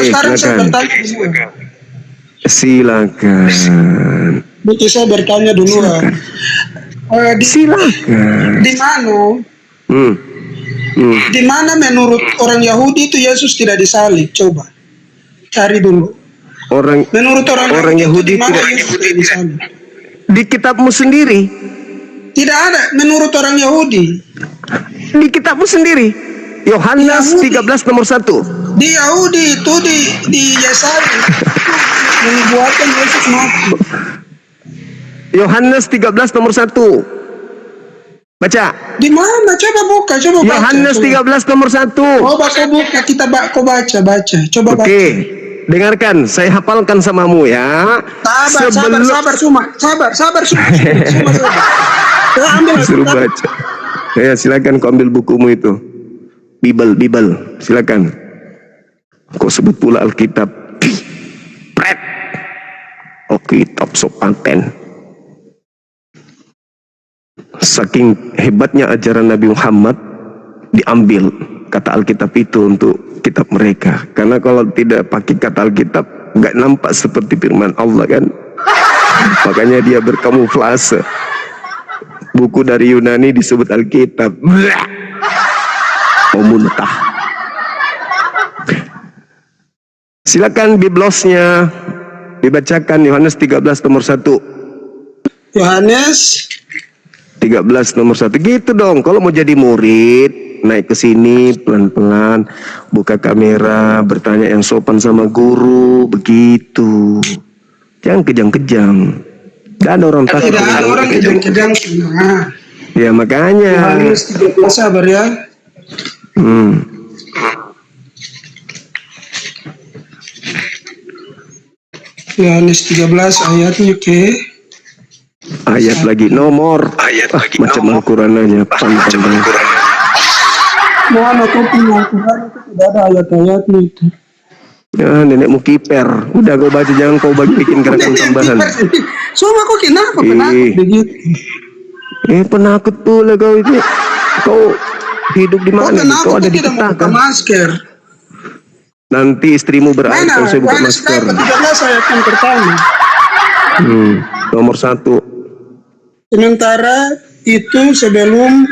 sekarang saya bertanya dulu. Silakan. Berarti saya bertanya dulu. Silakan. Di mana? Di mana menurut orang Yahudi itu Yesus tidak disalib? Coba cari dulu. Menurut orang Yahudi tidak Yesus tidak disalib? Di kitabmu sendiri. Tidak ada menurut orang Yahudi. Di kitabmu sendiri. Yohanes 13 nomor 1. Di Yahudi itu di Yesaya membuatkan Yesus mati. Yohanes 13 nomor 1. Baca. Di mana? Coba buka, coba baca. Yohanes 13 nomor 1. Oh, baca buka, kita kau baca. Coba baca. Oke. Dengarkan, saya hafalkan samamu ya. Sabar, Suma. Suruh baca. Ya, silakan kau ambil bukumu itu. Bible, silakan. Kau sebut pula Alkitab. Pret. Oh, kitab sopanten. Saking hebatnya ajaran Nabi Muhammad, diambil kata Alkitab itu untuk kitab mereka. Karena kalau tidak pakai kata Alkitab, nggak nampak seperti firman Allah kan. Makanya dia berkamuflase. Buku dari Yunani disebut Alkitab. Mau muntah. Silakan biblosnya dibacakan. Yohanes 13 nomor 1. Yohanes 13 nomor 1. Gitu dong. Kalau mau jadi murid, naik ke sini pelan-pelan, buka kamera, bertanya yang sopan sama guru, begitu. Jangan kejam-kejam. Gak ada orang takut. Tidak ada orang kejam-kejam semua. Ya makanya. Yohanes 13, sabar ya. Yohanes 13 ayatnya ke ayat lagi nomor. Macam Al-Quran aja. Mohon aku punya Al-Quran itu tidak ada ayat-ayatnya itu. Ya, nenekmu kiper. Udah kau baca, jangan kau bikin gerakan tambahan. Soalnya kok kenapa penakut begitu? Penakut pula kau itu. Kau hidup di mana? Kau ada di petaka. Masker. Nanti istrimu berair kalau saya buka masker. 13 ayat yang pertama. Nomor 1. Sementara itu sebelum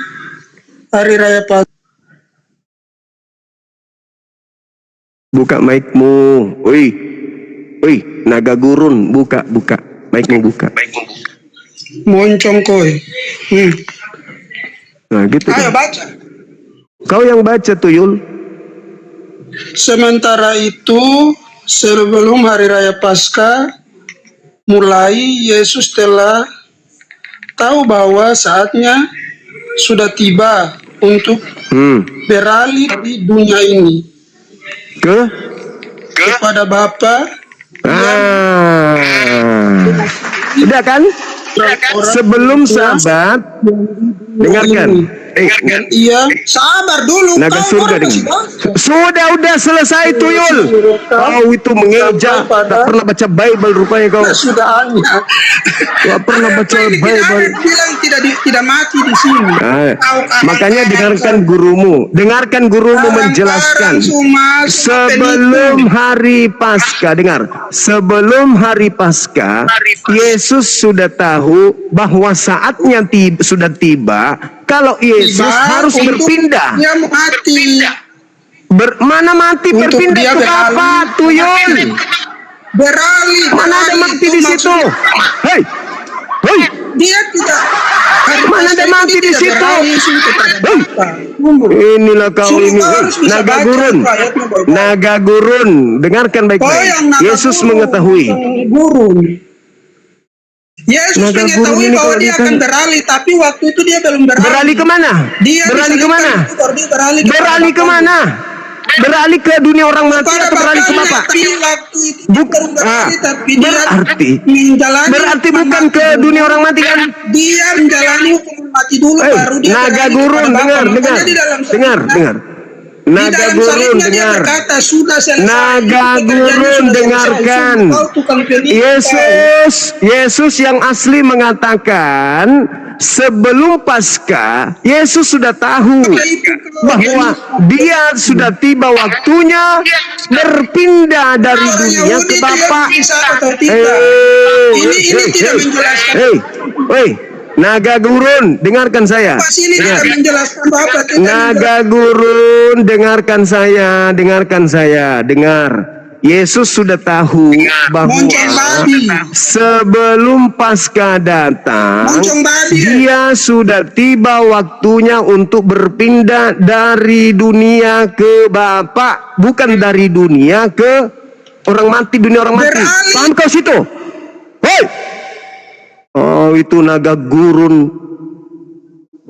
hari raya Paskah. Buka mic-mu. Oi, naga gurun, buka. Mic-mu buka. Moncong koi. Nah, gitu. Ayo baca. Kau yang baca, Tuyul. Sementara itu sebelum hari raya Paskah mulai, Yesus telah tahu bahwa saatnya sudah tiba untuk beralih di dunia ini kepada Bapa. Udah kan? Sebelum sahabat, dengarkan. Iya, sabar dulu. Naga surga sudah selesai, Tuyul. Kau itu mengeja, tak pernah baca Bible rupanya kau. Sudah Tak pernah baca Bible. Bilang tidak mati di sini. Makanya dengarkan gurumu menjelaskan. Sebelum hari Paskah, dengar. Sebelum hari Paskah, Yesus sudah tahu bahwa saatnya sudah tiba. Kalau Yesus harus berpindah. Dia mati. Mana mati berpindah ke apa, Tuyul? Beralih. Mana ada mati di situ? Hei. Dia tidak. Mana ada mati di situ? Inilah kau ini. Naga gurun. Dengarkan baik-baik. Yesus mengetahui. Yesus mengetahui bahwa dia akan beralih, tapi waktu itu dia belum beralih. Beralih kemana? Beralih kemana? Beralih ke dunia orang mati atau beralih ke Bapa? Berarti bukan ke dunia orang mati kan? Dia menjalani hukuman mati dulu, baru dia naga gurun, dengar. Naga dalam gurun salibnya dia dengar. berkata, sudah selesai. Naga gurun dengarkan. Yesus yang asli mengatakan sebelum Paskah Yesus sudah tahu bahwa dia sudah tiba waktunya berpindah dari dunia ke Bapa. Ini tidak menjelaskan. Hei, naga gurun, dengarkan saya. Tidak menjelaskan Bapak. Naga gurun, dengarkan saya, dengar. Yesus sudah tahu bahwa sebelum Paskah datang, dia sudah tiba waktunya untuk berpindah dari dunia ke Bapa, bukan dari dunia ke orang mati, dunia orang mati. Paham kau situ? Hei! Oh, itu naga gurun.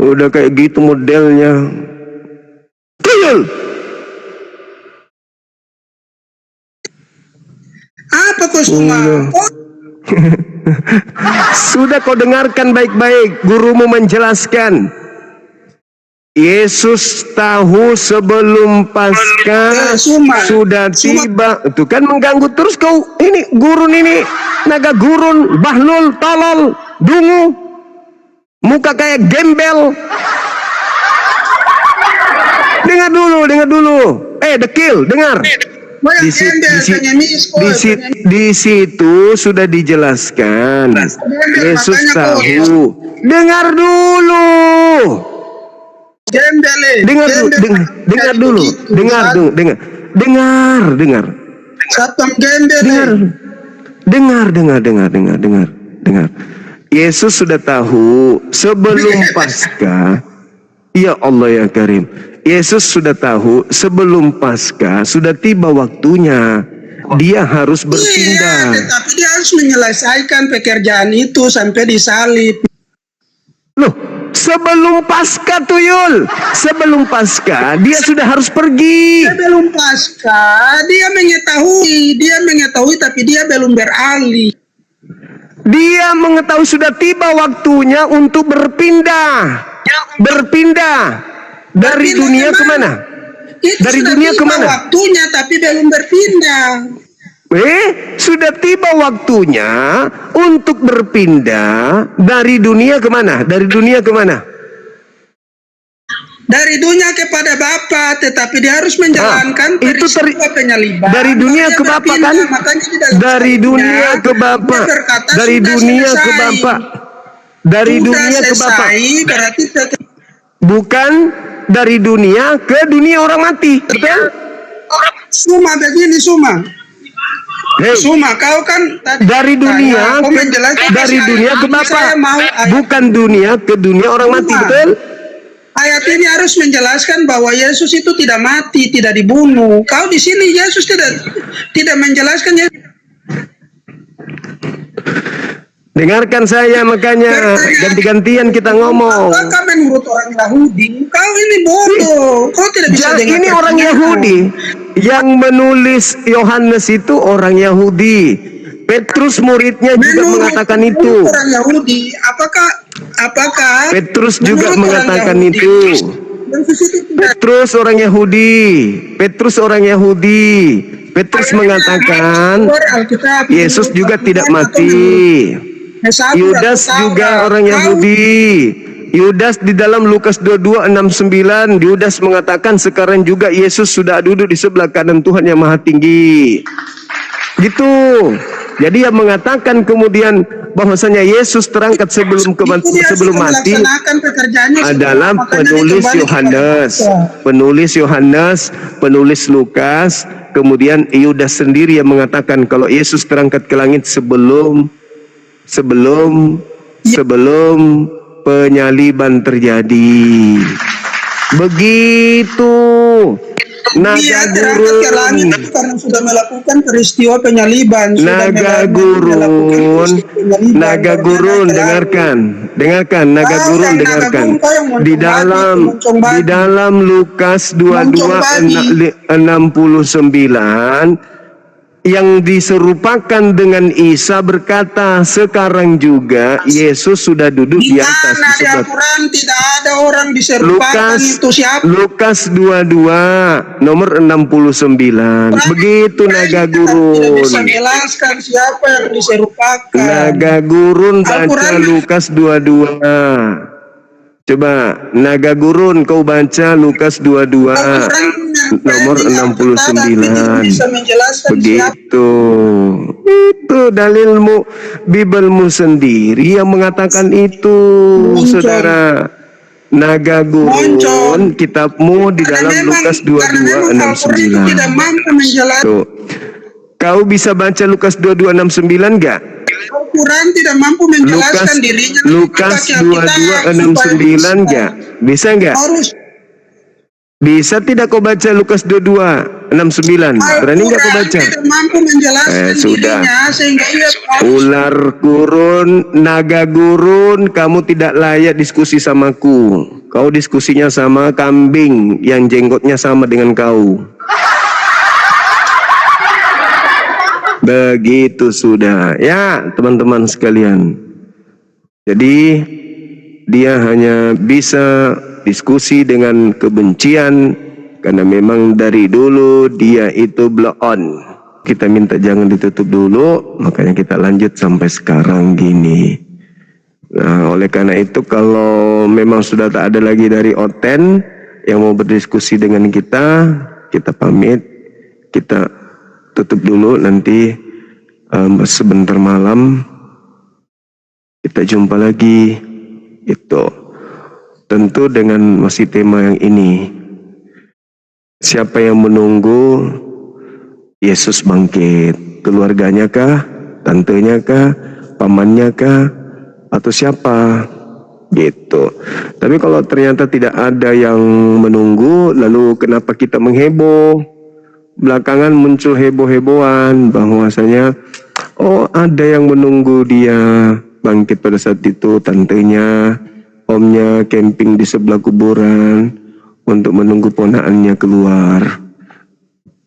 Udah kayak gitu modelnya. Tuyul! Apa kau semua? Sudah kau dengarkan baik-baik, gurumu menjelaskan. Yesus tahu sebelum Paskah sudah tiba. Itu kan mengganggu terus kau. Ini gurun ini, naga gurun, bahlul, tolol, dungu, muka kayak gembel. Dengar dulu. Dekil, dengar. Di situ sudah dijelaskan. Yesus tahu. Dengar dulu. Dengar. Dengar. Yesus sudah tahu sebelum Paskah. Ya Allah ya Karim. Yesus sudah tahu sebelum Paskah sudah tiba waktunya dia harus berpindah. Iya, tapi dia harus menyelesaikan pekerjaan itu sampai disalib. Loh, sebelum Paskah tuyul, sebelum Paskah dia sudah harus pergi. Sebelum Paskah dia mengetahui tapi dia belum beralih. Dia mengetahui sudah tiba waktunya untuk berpindah. Dari dunia kemana? Dari dunia kemana? Waktunya tapi belum berpindah. Sudah tiba waktunya untuk berpindah dari dunia kemana? Dari dunia kemana? Dari dunia kepada Bapa, tetapi dia harus menjalankan peristiwa penyaliban. Dari dunia ke Bapa kan? Dari dunia ke Bapa. Dari dunia ke Bapa. Dari dunia ke Bapa. Bukan dari dunia ke dunia orang mati, betul? Suma begini, Suma. Suma, kau kan dari dunia ke Bapa, bukan dunia ke dunia orang mati, betul? Ayat ini harus menjelaskan bahwa Yesus itu tidak mati, tidak dibunuh. Kau di sini Yesus tidak menjelaskan. Dengarkan saya, makanya ganti-gantian kita ngomong. Apakah menurut orang Yahudi? Kau ini bodoh. Kau tidak bisa dengar. Ini orang Yahudi. Yang menulis Yohanes itu orang Yahudi. Petrus muridnya juga mengatakan itu. Orang Yahudi. Apakah Petrus juga mengatakan itu. Petrus orang Yahudi. Petrus mengatakan Yesus juga tidak mati. Yudas juga orang Yahudi. Yudas di dalam Lukas 22:69, Yudas mengatakan sekarang juga Yesus sudah duduk di sebelah kanan Tuhan yang Maha Tinggi. Gitu. Jadi yang mengatakan kemudian bahwasanya Yesus terangkat sebelum mati adalah penulis Yohanes, penulis Lukas, kemudian Yudas sendiri yang mengatakan kalau Yesus terangkat ke langit sebelum penyaliban terjadi. Begitu. Naga gurun karena sudah melakukan peristiwa penyaliban. Naga gurun, dengarkan. Naga gurun, dengarkan. Di dalam Lukas 22:69 yang diserupakan dengan Isa berkata, sekarang juga Yesus sudah duduk di atas. Di mana di Al-Quran tidak ada orang diserupakan itu siapa? Lukas 22 nomor 69. Begitu naga Tidak gurun. bisa menjelaskan siapa yang diserupakan. Naga gurun baca Lukas 22. Coba naga gurun kau baca Lukas 22 nomor 69. Begitu. Itu dalilmu, Bibelmu sendiri yang mengatakan itu, saudara. Naga gurun, kitabmu di dalam Lukas 22 69. Tidak mampu menjelaskan. Tuh. Kau bisa baca Lukas 22 69 enggak? Al-Quran tidak mampu menjelaskan dirinya. Lukas 22 69 enggak? Bisa enggak? Bisa tidak kau baca Lukas 22 69? Berani enggak kau baca? Tidak mampu menjelaskan sudah. dirinya sehingga ia Ular gurun, naga gurun, kamu tidak layak diskusi samaku. Kau diskusinya sama kambing yang jenggotnya sama dengan kau. Begitu sudah ya teman-teman sekalian. Jadi dia hanya bisa diskusi dengan kebencian karena memang dari dulu dia itu blow on. Kita minta jangan ditutup dulu, makanya kita lanjut sampai sekarang gini. Nah, oleh karena itu kalau memang sudah tak ada lagi dari Oten yang mau berdiskusi dengan kita pamit, kita tutup dulu, nanti sebentar malam kita jumpa lagi. Itu tentu dengan masih tema yang ini. Siapa yang menunggu Yesus bangkit? Keluarganya kah? Tantenya kah? Pamannya kah? Atau siapa? Gitu. Tapi kalau ternyata tidak ada yang menunggu, lalu kenapa kita mengheboh? Belakangan muncul heboh-hebohan bahwasanya ada yang menunggu dia bangkit pada saat itu, tantenya, omnya camping di sebelah kuburan untuk menunggu ponakannya keluar.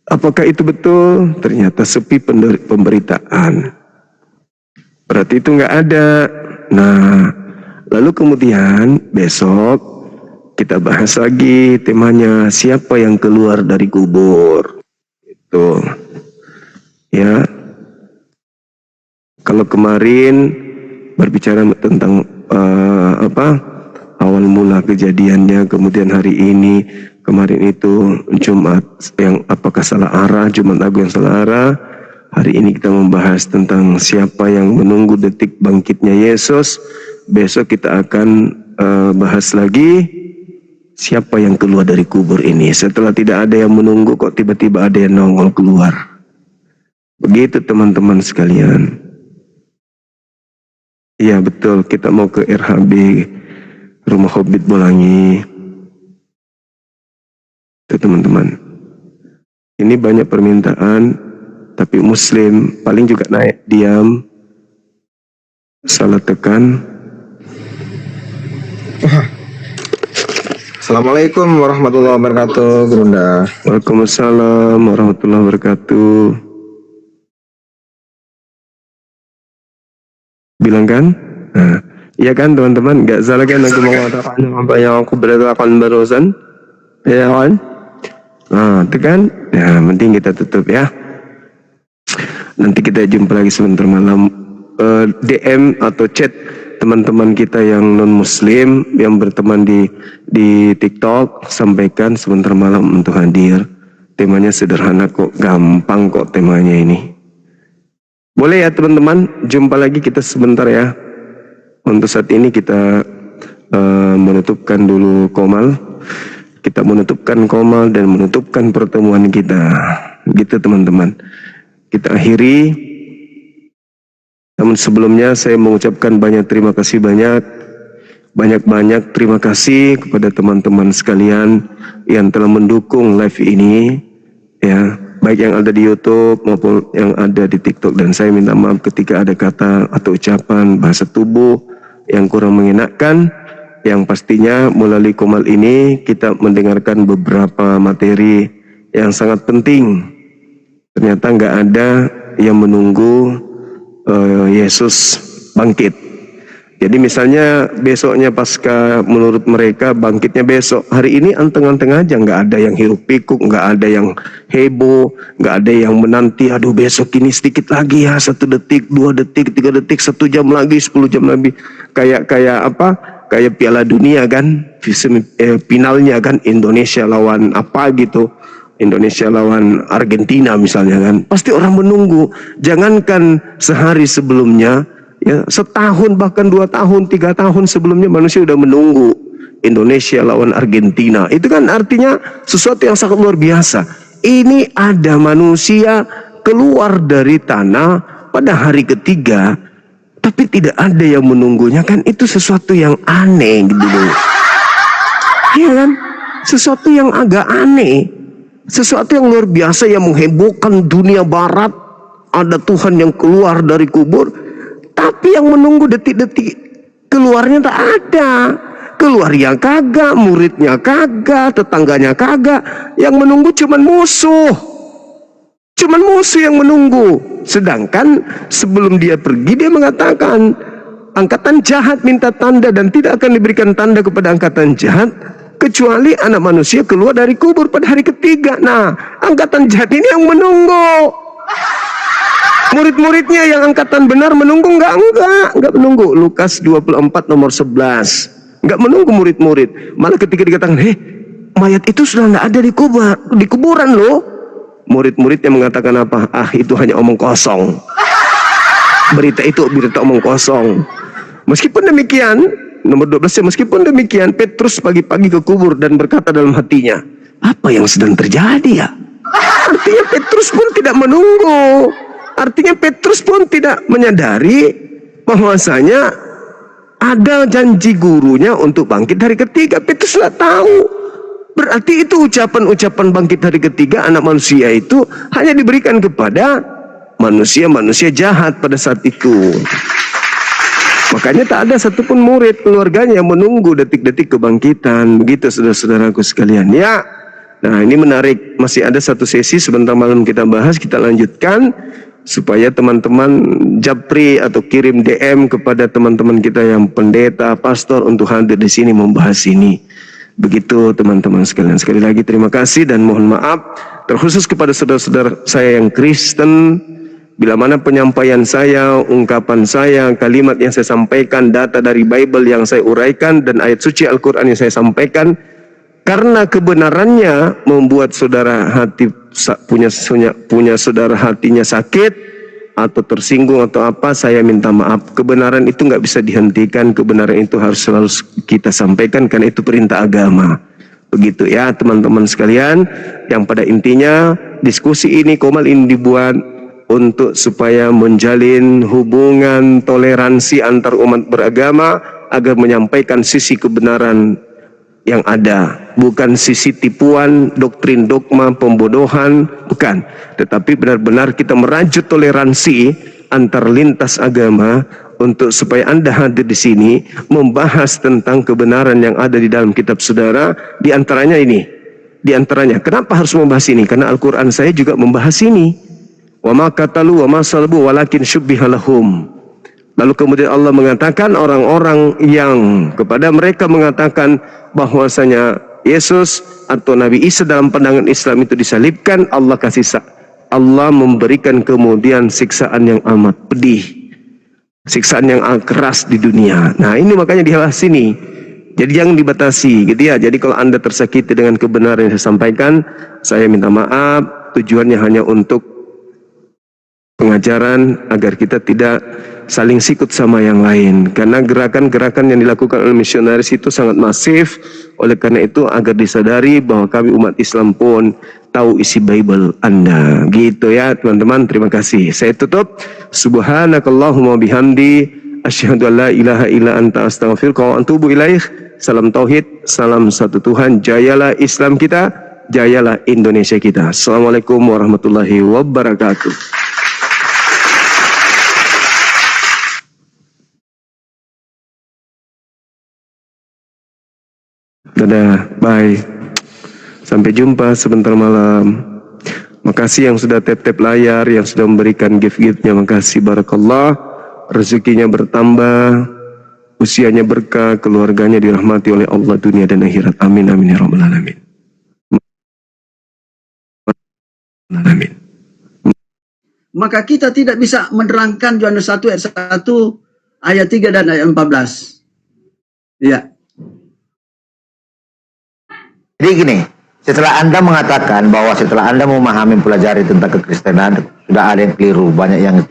Apakah itu betul? Ternyata sepi pemberitaan. Berarti itu nggak ada. Nah, lalu kemudian besok kita bahas lagi temanya, siapa yang keluar dari kubur. Tuh, ya. Kalau kemarin berbicara tentang awal mula kejadiannya, kemudian hari ini, kemarin itu Jumat yang apakah salah arah, Jumat Agung yang salah arah. Hari ini kita membahas tentang siapa yang menunggu detik bangkitnya Yesus. Besok kita akan bahas lagi siapa yang keluar dari kubur ini. Setelah tidak ada yang menunggu, kok tiba-tiba ada yang nongol keluar. Begitu teman-teman sekalian. Iya betul, kita mau ke RHB Rumah Hobbit Bolangi. Itu teman-teman. Ini banyak permintaan, tapi Muslim paling juga naik diam, salah tekan. Assalamualaikum warahmatullahi wabarakatuh, Bunda. Waalaikumsalam warahmatullahi wabarakatuh. Bilang kan? Nah, iya kan teman-teman? Gak salah kan aku mengatakan apa yang aku beritakan barusan? Ya kan? Nah, itu kan? Ya, penting kita tutup ya. Nanti kita jumpa lagi sebentar malam. DM atau chat teman-teman kita yang non muslim yang berteman di TikTok, sampaikan sebentar malam untuk hadir. Temanya sederhana kok, gampang kok temanya ini. Boleh ya teman-teman, jumpa lagi kita sebentar ya. Untuk saat ini kita menutupkan dulu komal. Kita menutupkan komal dan menutupkan pertemuan kita. Gitu teman-teman. Kita akhiri. Namun sebelumnya saya mengucapkan banyak terima kasih banyak terima kasih kepada teman-teman sekalian yang telah mendukung live ini ya, baik yang ada di YouTube maupun yang ada di TikTok. Dan saya minta maaf ketika ada kata atau ucapan bahasa tubuh yang kurang mengenakan. Yang pastinya melalui komal ini kita mendengarkan beberapa materi yang sangat penting Ternyata nggak ada yang menunggu Yesus bangkit. Jadi misalnya besoknya pasca menurut mereka bangkitnya besok, hari ini anteng-anteng aja, nggak ada yang hiruk pikuk, nggak ada yang heboh, nggak ada yang menanti, aduh besok ini sedikit lagi ya, 1 detik, 2 detik, 3 detik, 1 jam lagi, 10 jam lagi, kayak apa? Kayak Piala Dunia kan, finalnya kan Indonesia lawan apa gitu. Indonesia lawan Argentina misalnya kan, pasti orang menunggu. Jangankan sehari sebelumnya, ya setahun bahkan 2 tahun, 3 tahun sebelumnya manusia udah menunggu Indonesia lawan Argentina. Itu kan artinya sesuatu yang sangat luar biasa. Ini ada manusia keluar dari tanah pada hari ketiga, tapi tidak ada yang menunggunya, kan itu sesuatu yang aneh gitu loh. Iya kan? Sesuatu yang agak aneh. Sesuatu yang luar biasa yang menghebohkan dunia barat. Ada Tuhan yang keluar dari kubur, tapi yang menunggu detik-detik keluarnya tak ada. Keluarnya kagak, muridnya kagak, tetangganya kagak. Yang menunggu cuman musuh. Cuman musuh yang menunggu. Sedangkan sebelum dia pergi dia mengatakan, angkatan jahat minta tanda dan tidak akan diberikan tanda kepada angkatan jahat kecuali anak manusia keluar dari kubur pada hari ketiga. Nah, angkatan jahat ini yang menunggu. Murid-muridnya yang angkatan benar menunggu enggak menunggu. Lukas 24 nomor 11. Enggak menunggu murid-murid. Malah ketika dikatakan, mayat itu sudah enggak ada di kuburan loh. Murid-muridnya mengatakan apa? Ah, itu hanya omong kosong. Berita itu berita omong kosong. Meskipun demikian, nomor 12, meskipun demikian, Petrus pagi-pagi ke kubur dan berkata dalam hatinya, apa yang sedang terjadi ya? Artinya Petrus pun tidak menunggu. Artinya Petrus pun tidak menyadari bahwasanya ada janji gurunya untuk bangkit hari ketiga. Petrus tidak tahu. Berarti itu ucapan-ucapan bangkit hari ketiga anak manusia itu hanya diberikan kepada manusia-manusia jahat pada saat itu. Makanya tak ada satupun murid keluarganya yang menunggu detik-detik kebangkitan. Begitu saudara-saudaraku sekalian. Ya, nah ini menarik. Masih ada satu sesi sebentar malam kita bahas, kita lanjutkan supaya teman-teman japri atau kirim DM kepada teman-teman kita yang pendeta, pastor untuk hadir di sini membahas ini. Begitu teman-teman sekalian. Sekali lagi terima kasih dan mohon maaf terkhusus kepada saudara-saudara saya yang Kristen. Bila mana penyampaian saya, ungkapan saya, kalimat yang saya sampaikan, data dari Bible yang saya uraikan, dan ayat suci Al-Quran yang saya sampaikan, karena kebenarannya membuat saudara hati punya saudara hatinya sakit atau tersinggung atau apa, saya minta maaf. Kebenaran itu nggak bisa dihentikan, kebenaran itu harus selalu kita sampaikan karena itu perintah agama. Begitu ya teman-teman sekalian, yang pada intinya diskusi ini, komal ini dibuat untuk supaya menjalin hubungan toleransi antar umat beragama agar menyampaikan sisi kebenaran yang ada, bukan sisi tipuan, doktrin, dogma, pembodohan, bukan. Tetapi benar-benar kita merajut toleransi antar lintas agama untuk supaya Anda hadir di sini membahas tentang kebenaran yang ada di dalam kitab saudara. Di antaranya ini, di antaranya kenapa harus membahas ini? Karena Al-Quran saya juga membahas ini. Wa ma qatalu wa ma salabu walakin syubbiha lahum. Lalu kemudian Allah mengatakan orang-orang yang kepada mereka mengatakan bahwasanya Yesus atau Nabi Isa dalam pandangan Islam itu disalibkan, Allah memberikan kemudian siksaan yang amat pedih, siksaan yang keras di dunia. Nah ini makanya dibahas sini. Jadi jangan dibatasi gitu ya. Jadi kalau Anda tersakiti dengan kebenaran yang saya sampaikan, saya minta maaf. Tujuannya hanya untuk pengajaran agar kita tidak saling sikut sama yang lain, karena gerakan-gerakan yang dilakukan oleh misionaris itu sangat masif. Oleh karena itu agar disadari bahwa kami umat Islam pun tahu isi Bible Anda, gitu ya teman-teman. Terima kasih. Saya tutup. Subhanakallahumma bihamdi asyhadu an la ilaha illa anta astaghfiruka wa atubu ilaih. Salam tauhid, salam satu Tuhan. Jayalah Islam kita, jayalah Indonesia kita. Assalamualaikum warahmatullahi wabarakatuh. Dadah, bye. Sampai jumpa sebentar malam. Makasih yang sudah tap-tap layar, yang sudah memberikan gift-giftnya. Makasih, barakallah. Rezekinya bertambah, usianya berkah, keluarganya dirahmati oleh Allah dunia dan akhirat. Amin, amin, ya rabbal alamin. Amin. Maka kita tidak bisa menerangkan Yohanes 1 ayat 1, ayat 3 dan ayat 14. Ya. Jadi gini, setelah Anda mengatakan bahwa setelah Anda memahami pelajari tentang kekristenan, sudah ada yang keliru, banyak yang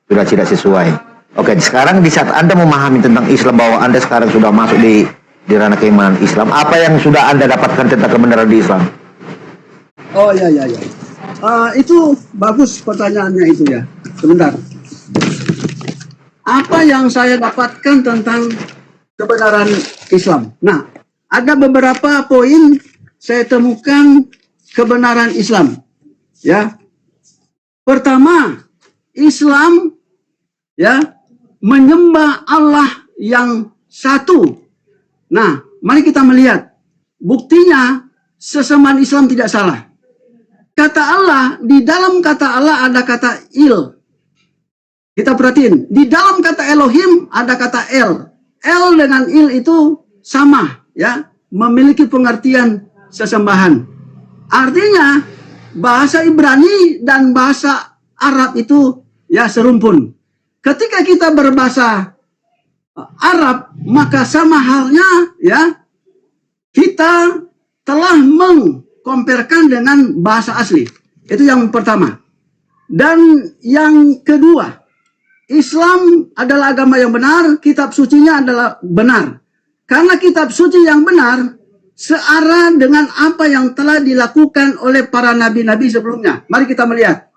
sudah tidak sesuai. Oke, sekarang di saat Anda memahami tentang Islam, bahwa Anda sekarang sudah masuk di ranah keimanan Islam, apa yang sudah Anda dapatkan tentang kebenaran di Islam? Oh ya. Itu bagus pertanyaannya itu ya. Sebentar. Apa yang saya dapatkan tentang kebenaran Islam? Nah, ada beberapa poin saya temukan kebenaran Islam. Ya. Pertama, Islam ya menyembah Allah yang satu. Nah, mari kita melihat buktinya sesembahan Islam tidak salah. Kata Allah, di dalam kata Allah ada kata il. Kita perhatiin, di dalam kata Elohim ada kata el. El dengan il itu sama, ya, memiliki pengertian sesembahan. Artinya bahasa Ibrani dan bahasa Arab itu ya serumpun. Ketika kita berbahasa Arab, maka sama halnya ya kita telah mengkomparkan dengan bahasa asli. Itu yang pertama. Dan yang kedua, Islam adalah agama yang benar, kitab sucinya adalah benar. Karena kitab suci yang benar searah dengan apa yang telah dilakukan oleh para nabi-nabi sebelumnya. Mari kita melihat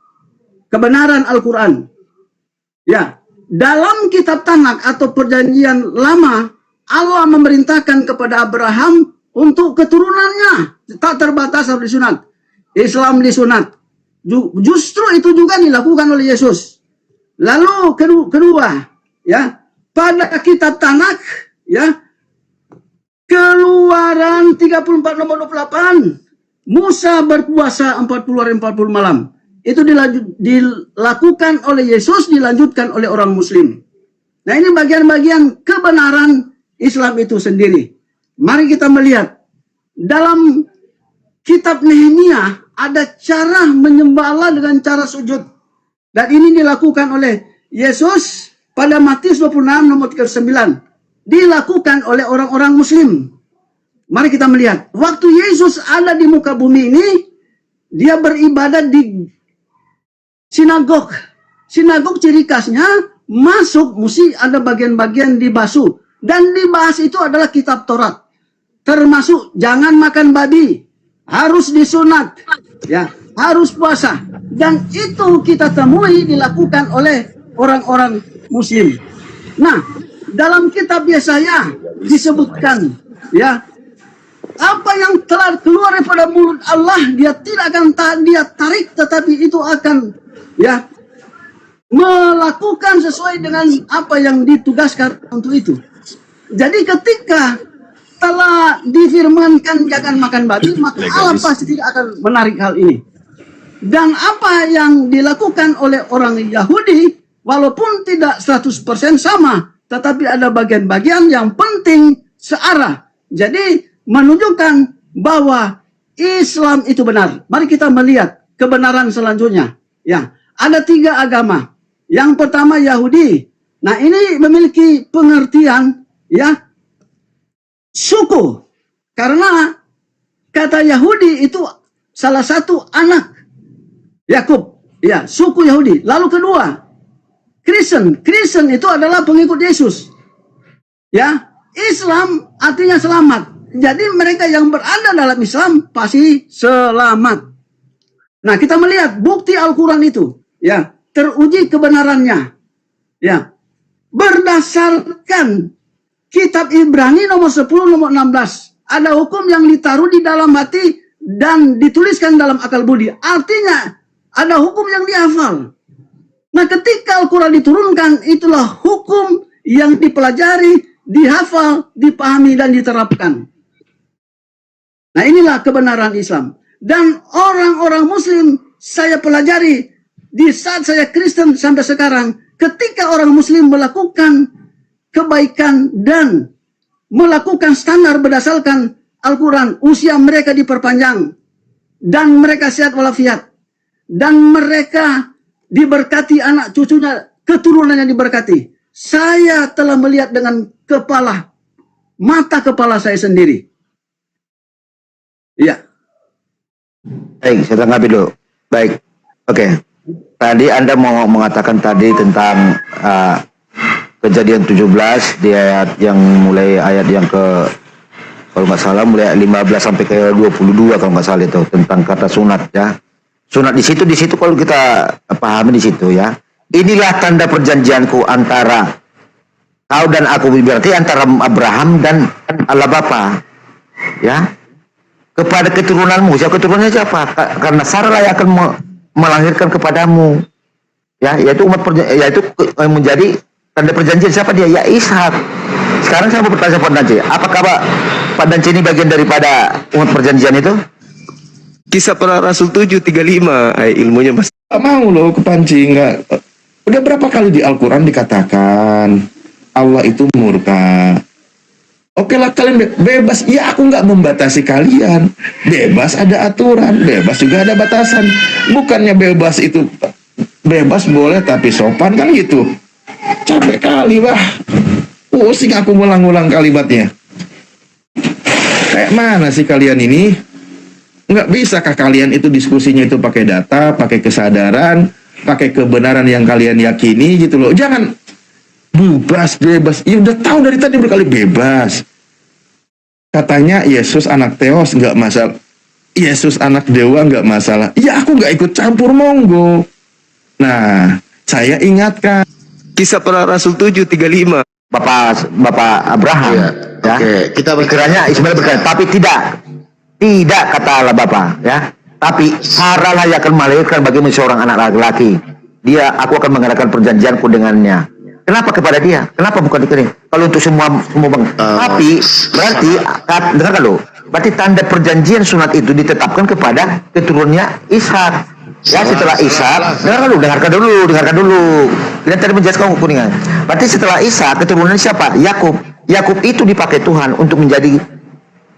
kebenaran Al-Quran. Ya, dalam kitab Tanakh atau perjanjian lama, Allah memerintahkan kepada Abraham untuk keturunannya tak terbatas harus disunat. Islam disunat. Justru itu juga dilakukan oleh Yesus. Lalu kedua, ya, pada kitab Tanakh, ya, Keluaran 34 nomor 28, Musa berpuasa 40 hari 40 malam. Itu dilakukan oleh Yesus, dilanjutkan oleh orang Muslim. Nah, ini bagian-bagian kebenaran Islam itu sendiri. Mari kita melihat dalam kitab Nehemia ada cara menyembah Allah dengan cara sujud. Dan ini dilakukan oleh Yesus pada Matius 26 nomor 39. Dilakukan oleh orang-orang Muslim. Mari kita melihat. Waktu Yesus ada di muka bumi ini, dia beribadat di sinagog. Sinagog ciri khasnya masuk mesti ada bagian-bagian dibasuh. Dan dibahas itu adalah kitab Taurat. Termasuk jangan makan babi, harus disunat, ya, harus puasa. Dan itu kita temui dilakukan oleh orang-orang Muslim. Nah, dalam kitab Yesaya disebutkan, ya, apa yang telah keluar daripada mulut Allah dia tidak akan dia tarik, tetapi itu akan, ya, melakukan sesuai dengan apa yang ditugaskan untuk itu. Jadi ketika telah difirmankan jangan makan babi, maka Allah pasti tidak akan menarik hal ini. Dan apa yang dilakukan oleh orang Yahudi, walaupun tidak 100% sama, tetapi ada bagian-bagian yang penting searah. Jadi menunjukkan bahwa Islam itu benar. Mari kita melihat kebenaran selanjutnya. Ya, ada 3 agama. Yang pertama Yahudi. Nah, ini memiliki pengertian, ya, suku. Karena kata Yahudi itu salah satu anak Yakub, ya, suku Yahudi. Lalu kedua, Kristen. Kristen itu adalah pengikut Yesus. Ya, Islam artinya selamat. Jadi mereka yang berada dalam Islam pasti selamat. Nah, kita melihat bukti Al-Quran itu, ya, teruji kebenarannya. Ya, berdasarkan kitab Ibrani nomor 10 nomor 16, ada hukum yang ditaruh di dalam hati dan dituliskan dalam akal budi. Artinya ada hukum yang dihafal. Nah, ketika Al-Quran diturunkan, itulah hukum yang dipelajari, dihafal, dipahami, dan diterapkan. Nah, inilah kebenaran Islam. Dan orang-orang Muslim saya pelajari di saat saya Kristen sampai sekarang, ketika orang Muslim melakukan kebaikan dan melakukan standar berdasarkan Al-Quran, usia mereka diperpanjang dan mereka sehat walafiat dan mereka diberkati, anak cucunya, keturunannya diberkati. Saya telah melihat dengan mata kepala saya sendiri. Iya. Baik, saya tanggapi dulu. Baik, oke. Tadi Anda mau mengatakan tadi tentang Kejadian 17 di ayat yang mulai ayat yang kalau nggak salah mulai 15 sampai ke 22 kalau nggak salah itu tentang kata sunat ya. Sunat di situ kalau kita pahami di situ ya. Inilah tanda perjanjianku antara kau dan aku, berarti antara Abraham dan Allah Bapa ya. Kepada keturunanmu, siapa keturunannya siapa? Karena Sarah yang akan melahirkan kepadamu ya, yaitu yaitu menjadi tanda perjanjian. Siapa dia? Ya Ishak. Sekarang saya mau bertanya Pak Dance, apakah Pak Dance ini bagian daripada umat perjanjian itu? Kisah Para Rasul 7:35, ilmunya mas. Mau lo kepancing nggak? Udah berapa kali di Al-Quran dikatakan Allah itu murka. Oke lah, kalian bebas. Ya, aku nggak membatasi kalian. Bebas ada aturan, bebas juga ada batasan. Bukannya bebas itu bebas boleh tapi sopan kan gitu. Capek kali, bah. Pusing aku ngulang-ngulang kalimatnya. Kayak mana sih kalian ini? Nggak bisakah kalian itu diskusinya itu pakai data, pakai kesadaran, pakai kebenaran yang kalian yakini gitu loh. Jangan bebas. Ya udah tahu dari tadi berkali bebas. Katanya Yesus anak Theos nggak masalah. Yesus anak dewa nggak masalah. Ya aku nggak ikut campur, monggo. Nah, saya ingatkan. Kisah Para Rasul 7:35. Bapak Abraham Iya, ya. oke. Kita berkiranya Ismail berkata, tapi tidak kata Allah Bapa ya. Tapi Sarah lah yang akan melahirkan bagimu seorang anak laki-laki. Aku akan mengadakan perjanjianku dengannya. Kenapa kepada dia? Kenapa bukan dikini? Kalau untuk semua bang. Tapi berarti dengarkan lo. Berarti tanda perjanjian sunat itu ditetapkan kepada keturunannya Ishak. Ya setelah Ishak, dengarkan dulu. Kita tadi menjelaskan kuningan. Berarti setelah Ishak keturunan siapa? Yakub. Yakub itu dipakai Tuhan untuk menjadi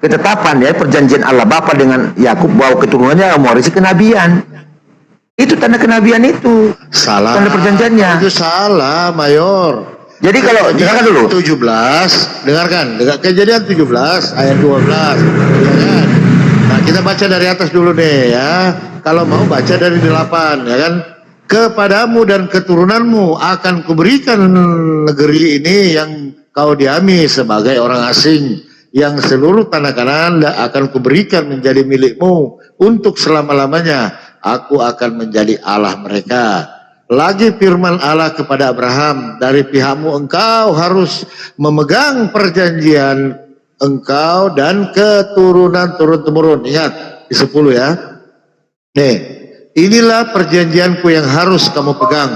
ketetapan ya perjanjian Allah Bapa dengan Yakub bahwa keturunannya mewarisi kenabian. Itu tanda kenabian itu. salah. Tanda perjanjiannya. Itu salah, Mayor. Jadi kalau dengarkan dulu. 17, dengarkan Kejadian 17 ayat 12. Ya kan? Nah, kita baca dari atas dulu deh ya. Kalau mau baca dari 8 ya kan. Kepadamu dan keturunanmu akan kuberikan negeri ini yang kau diami sebagai orang asing, yang seluruh tanah Kanaan akan kuberikan menjadi milikmu untuk selama-lamanya. Aku akan menjadi Allah mereka. Lagi firman Allah kepada Abraham, dari pihakmu engkau harus memegang perjanjian engkau dan keturunan turun-temurun. Ingat di 10 ya. Nih, inilah perjanjianku yang harus kamu pegang.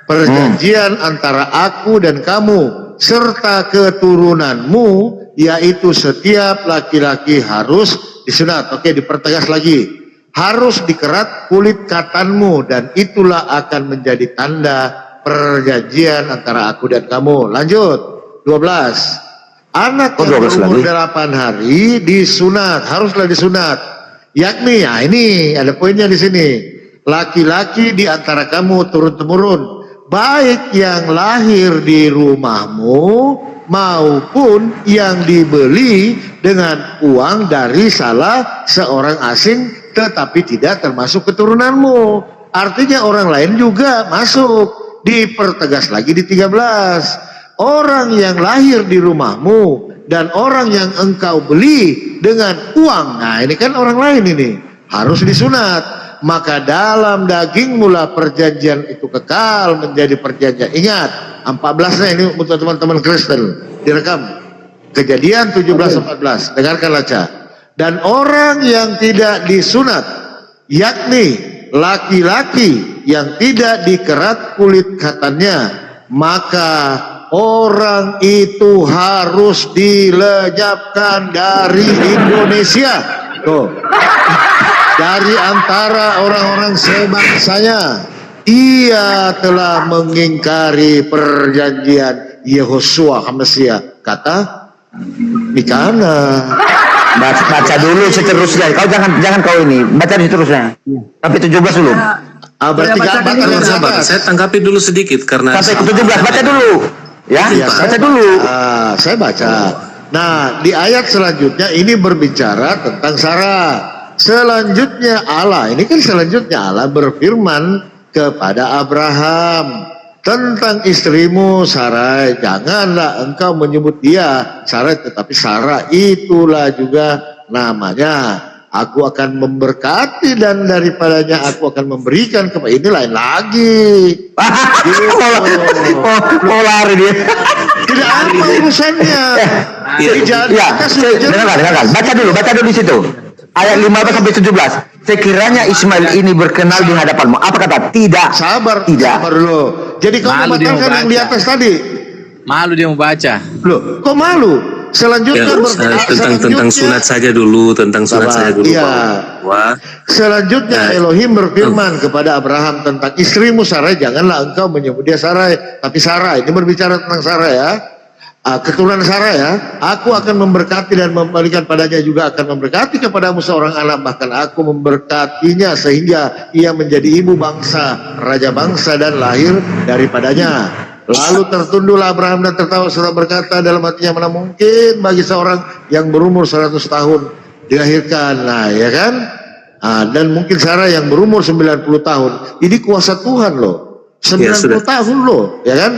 Perjanjian antara aku dan kamu serta keturunanmu, yaitu setiap laki-laki harus disunat. Oke, dipertegas lagi. Harus dikerat kulit katanmu, dan itulah akan menjadi tanda perjanjian antara aku dan kamu. Lanjut, 12. Anak yang berumur 8 hari disunat, haruslah disunat. Yakni, ya ini ada poinnya di sini. Laki-laki di antara kamu turun-temurun, baik yang lahir di rumahmu maupun yang dibeli dengan uang dari salah seorang asing tetapi tidak termasuk keturunanmu. Artinya orang lain juga masuk. Dipertegas lagi di 13. Orang yang lahir di rumahmu dan orang yang engkau beli dengan uang. Nah ini kan orang lain ini. Harus disunat. Maka dalam daging mula perjanjian itu kekal menjadi perjanjian. Ingat 14-nya ini untuk teman-teman Kristen. Direkam. Kejadian 17-14. Dengarkanlah Ca. Dan orang yang tidak disunat, yakni laki-laki yang tidak dikerat kulit katannya, maka orang itu harus dilenyapkan dari Indonesia. Tuh. dari antara orang-orang sebangsanya. Ia telah mengingkari perjanjian Yehosua HaMasiah. Kata Mikana. Baca dulu seterusnya. Kau jangan kau ini. Baca seterusnya. Sampai 17 dulu. Berarti Sabar, saya tanggapi dulu sedikit karena Sampai 17 baca dulu. Ya, baca dulu. Saya baca. Nah, di ayat selanjutnya ini berbicara tentang Sarah. Selanjutnya Allah, ini kan selanjutnya Allah berfirman kepada Abraham tentang istrimu Sarai, janganlah engkau menyebut dia Sarai, tetapi Sarah itulah juga namanya. Aku akan memberkati dan daripadanya aku akan memberikan kepada ini lain lagi. Mau lari dia. Tidak apa urusannya. Dengarkan. Baca dulu di situ. Ayat 15 sampai 17. Sekiranya Ismail ini berkenan di hadapanmu. Apa kata? Tidak. Sabar Tidak. dulu. Jadi kau Malu dia membatalkan yang di membaca. atas tadi. malu dia membaca. Loh, kok malu? Selanjutnya Tentang sunat saja dulu, tentang sunat saja dulu. Iya. Wah. Selanjutnya Elohim berfirman kepada Abraham tentang istrimu Sarai, janganlah engkau menyebut dia Sarai, tapi Sarai. Ini berbicara tentang Sarai ya. Keturunan Sarai ya. Aku akan memberkati dan memberikan padanya juga akan memberkati kepadamu seorang anak, bahkan aku memberkatinya sehingga ia menjadi ibu bangsa, raja bangsa dan lahir daripadanya. Lalu tertunduklah Abraham dan tertawa serta berkata dalam hatinya, mana mungkin bagi seorang yang berumur 100 tahun dilahirkan. Nah ya kan, dan mungkin Sarah yang berumur 90 tahun. Ini kuasa Tuhan loh, 90 tahun loh, ya kan.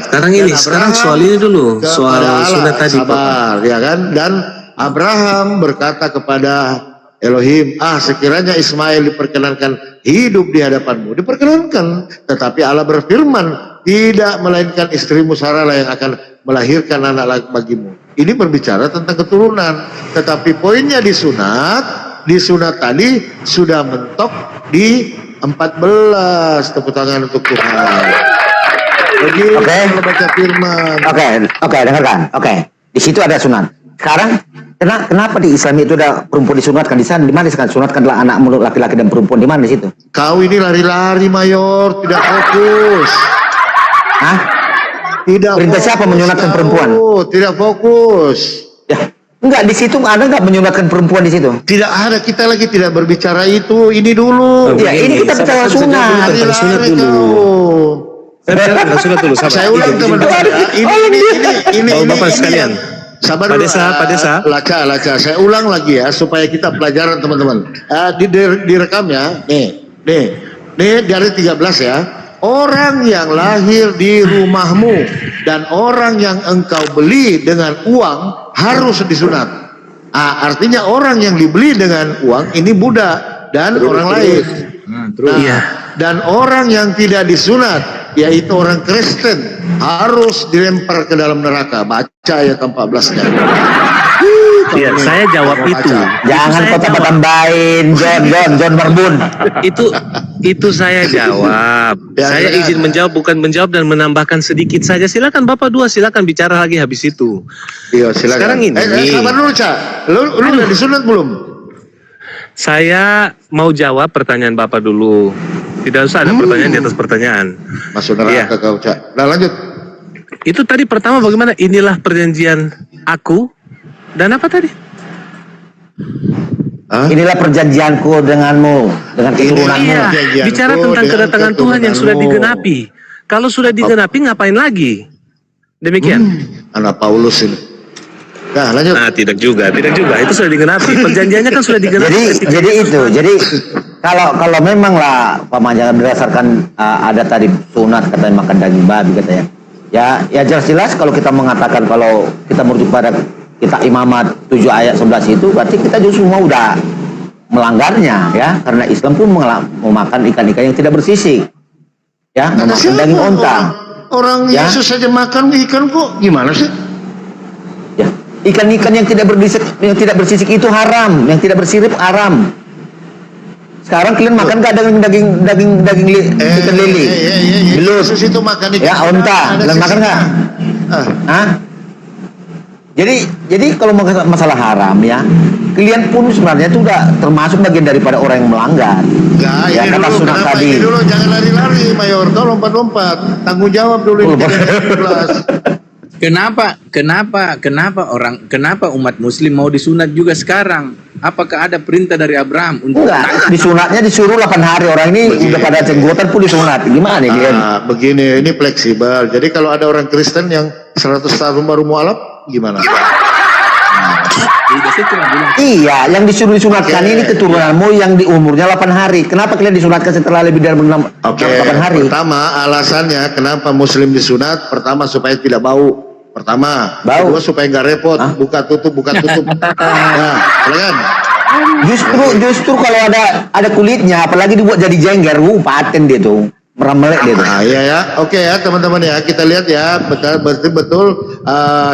Sekarang soal ini dulu, soal sunat tadi, sabar, ya kan. Dan Abraham berkata kepada Elohim, sekiranya Ismail diperkenankan hidup di hadapanmu, diperkenankan. Tetapi Allah berfirman, tidak, melainkan istrimu Sarah lah yang akan melahirkan anak lagi bagimu. Ini berbicara tentang keturunan. Tetapi poinnya di sunat tadi sudah mentok di 14. Tepuk tangan untuk Tuhan. Begitu baca firman. Oke, dengarkan. Oke, di situ ada sunat. Sekarang kenapa di Islam itu ada perempuan disunatkan? Di sana di mana sekarang sunatkanlah anak mulut laki-laki dan perempuan, di mana di situ? Kau ini lari-lari Mayor, tidak fokus. Hah? Tidak. Perintah siapa menyunatkan perempuan? Tidak fokus. Ya, enggak, di situ ada enggak menyunatkan perempuan di situ? Tidak ada, kita lagi tidak berbicara itu. Ini dulu. Ya, ini kita bicara sunat. Sunat dulu. Sunat dulu. Saya ulang teman-teman. Ini Bapak sekalian. Sabar Pak dulu. Desa. Laca. Saya ulang lagi ya supaya kita pelajaran teman-teman. Direkam ya. Nih dari 13 ya. Orang yang lahir di rumahmu dan orang yang engkau beli dengan uang harus disunat. Artinya orang yang dibeli dengan uang ini budak dan orang lain. Dan orang yang tidak disunat, yaitu orang Kristen, harus dilempar ke dalam neraka. Baca ayat 14-nya. Iya, saya jawab itu. Jangan kau tambah-tambahin, John Barbun. Itu saya jawab. Saya izin menjawab, bukan menjawab dan menambahkan sedikit saja. Silakan Bapak dua, silakan bicara lagi habis itu. Iya, silakan. Sekarang ini. Sabar dulu, Ca. Lu udah disunat belum? Saya mau jawab pertanyaan Bapak dulu. Tidak usah ada pertanyaan di atas pertanyaan. Masuk neraka kau, Ca. Nah, lanjut. Itu tadi pertama bagaimana? Inilah perjanjian aku. Dan apa tadi? Inilah perjanjianku denganmu, dengan keturunanmu. Iya, bicara tentang kedatangan Tuhan yang sudah digenapi. Kalau sudah digenapi ngapain lagi? Demikian. Anak Paulus ini. Nah, lanjut. Tidak juga. Itu sudah digenapi. Perjanjiannya kan sudah digenapi. Jadi kalau memang lah pamanjangan berdasarkan ada tadi sunat katanya makan daging babi katanya. Ya jelas kalau kita mengatakan kalau kita merujuk pada kita Imamat 7 ayat 11 itu berarti kita juga semua udah melanggarnya ya, karena Islam pun memakan ikan-ikan yang tidak bersisik ya, memakan daging onta. Orang Yesus saja makan ikan kok, gimana sih? Ya, ikan-ikan yang tidak bersisik itu haram, yang tidak bersirip haram. Sekarang kalian makan nggak daging ikan lili? Yesus itu makan ikan. Ya onta, kalian makan nggak? Jadi kalau masalah haram ya, kalian pun sebenarnya itu udah termasuk bagian daripada orang yang melanggar. Enggak, Ya, ini kata dulu, sunat kenapa tadi. ini dulu, jangan lari-lari, Mayor, kau lompat-lompat, tanggung jawab dulu ini. Kenapa umat muslim mau disunat juga sekarang? Apakah ada perintah dari Abraham untuk Enggak, disunatnya disuruh 8 hari. Orang ini udah pada cenggotan pun disunat. Gimana nih dia? Begini, ini fleksibel. Jadi kalau ada orang Kristen yang 100 tahun baru mualaf, gimana? Iya, yang disuruh disunatkan ini keturunanmu yang di umurnya 8 hari. Kenapa kalian disunatkan setelah lebih dari 8 hari? Pertama, alasannya kenapa muslim disunat, pertama supaya tidak bau. Pertama, Bau? kedua supaya nggak repot, buka tutup. Nah, silakan. Justru kalau ada kulitnya, apalagi dibuat jadi jengger, paten dia tuh, meramelek dia tuh. Iya ya, oke ya teman-teman ya, kita lihat ya, betul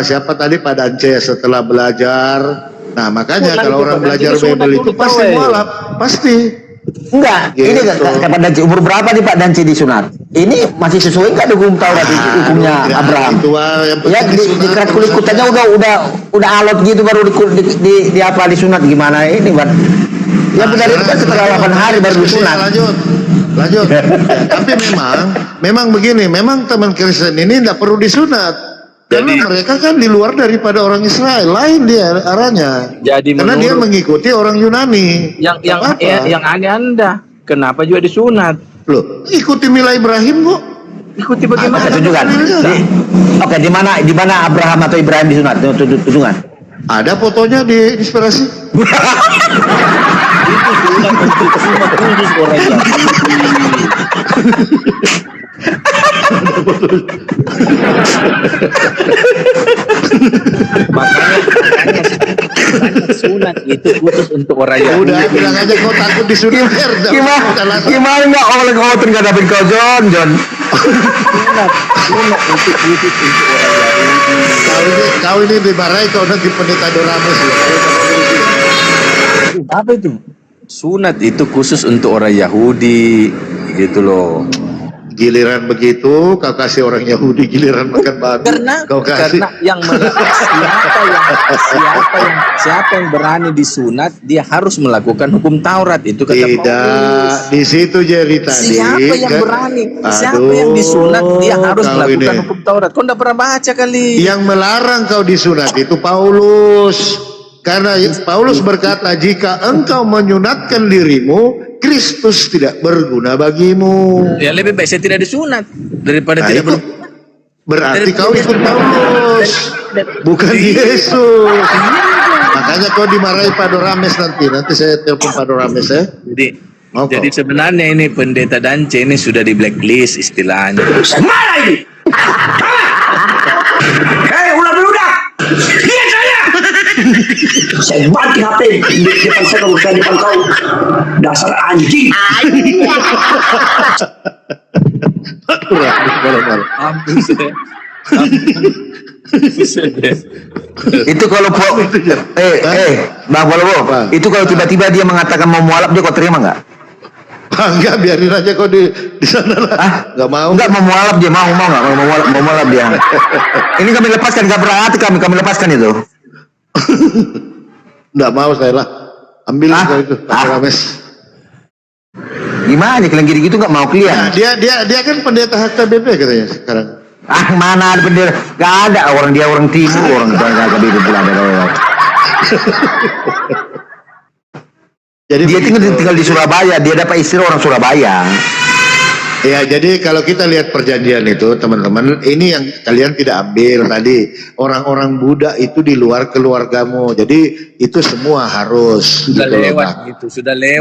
siapa tadi Pak Dance setelah belajar. Nah makanya kalau orang belajar Bible itu pasti mualaf, pasti. Enggak, ini Pak Danci umur berapa nih Pak Danci disunat? Ini masih sesuai nggak hukum Taurat hukumnya Abraham? Ya di kerat kulit kutanya udah alot gitu baru di apa disunat gimana ini Pak? Ya benar itu kan setelah 8 hari baru disunat. Lanjut. Ya, tapi memang begini, memang teman Kristen ini tidak perlu disunat. Karena mereka kan di luar daripada orang Israel, lain dia arahnya. Jadi karena dia mengikuti orang Yunani. Yang aneh Anda, kenapa juga disunat? Loh, ikuti Mila Ibrahim kok. Ikuti bagaimana? Tunjukkan. Oke, di mana Abraham atau Ibrahim disunat? Tunjukkan. Ada fotonya di inspirasi. makanya sunat itu khusus untuk orang Yahudi. Udah bilang aja kau takut disunat. Gimana nggak oleh ngadapin kau John? Sunat itu khusus untuk orang Yahudi. Kau ini dimarahi kau nanti pendeta Dorames ya. Apa itu? Sunat itu khusus untuk orang Yahudi, gitu loh. Giliran begitu, kau kasih orang Yahudi giliran makan batu. Karena siapa yang berani disunat, dia harus melakukan hukum Taurat, itu kata Paulus. Tidak, di situ jadi tadi. Siapa yang berani? Siapa yang disunat, dia harus melakukan hukum Taurat. Kau tidak pernah baca kali. Yang melarang kau disunat itu Paulus. Karena Paulus berkata, jika engkau menyunatkan dirimu, Kristus tidak berguna bagimu. Ya lebih baik saya tidak disunat daripada tidak berarti kau ikut Paulus, bukan Yesus. Makanya kau dimarahi Pak Dorames nanti saya telepon Pak Dorames ya. Jadi sebenarnya ini pendeta Dance ini sudah di blacklist istilahnya. Mana ini? Hei, udah. Lihat saya. Saya mati HP di depan saya kalau saya depan kau. Dasar anjing. Itu kalau Bang Bolbo, itu kalau tiba-tiba dia mengatakan mau mualaf dia kau terima nggak? Enggak, biarin aja kau di sana lah. Enggak mau. Enggak mau mualaf dia, mau nggak? Mau mualaf dia. Ini kami lepaskan, nggak berarti kami lepaskan itu. Enggak mau saya lah. Ambil itu Pak Rames. Gimana kalian gitu nggak mau kalian? Nah, dia kan pendeta HKBP katanya sekarang. Mana ada pendeta? Nggak ada orang timur, orang HKBP pula ada. Jadi dia tinggal di Surabaya, dia dapat istri orang Surabaya. Ya, jadi kalau kita lihat perjanjian itu, teman-teman, ini yang kalian tidak ambil tadi. Orang-orang Buddha itu di luar keluargamu. Jadi itu semua harus sudah lewat.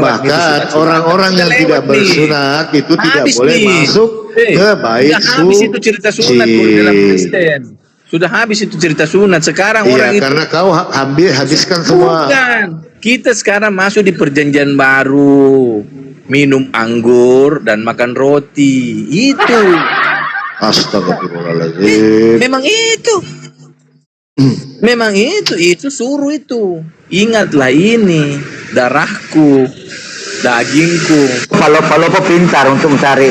Bahkan orang-orang yang tidak bersunat itu tidak boleh masuk ke bait suci. Habis itu cerita sunat dalam Kristen. Sudah habis itu cerita sunat. Sekarang orang itu karena kau habiskan semua. Bukan. Kita sekarang masuk di perjanjian baru. Minum anggur dan makan roti. Itu. Astagfirullahaladzim. Memang itu suruh itu. Ingatlah ini darahku. dagingku. Palopo pintar untuk mencari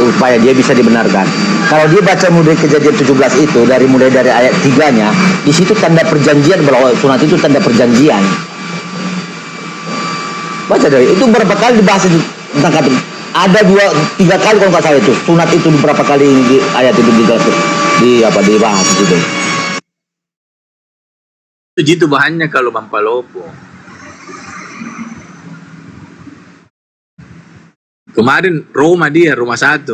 upaya dia bisa dibenarkan. Kalau dia baca mulai Kejadian 17 itu mulai dari ayat 3-nya, di situ tanda perjanjian bahwa sunat itu tanda perjanjian. Baca dari itu berapa kali dibahas tentang kata. Ada 2-3 kali kalau nggak salah itu sunat itu berapa kali di ayat itu dibahas gitu. Itu bahannya kalau Bang Palopo. Kemarin rumah 1.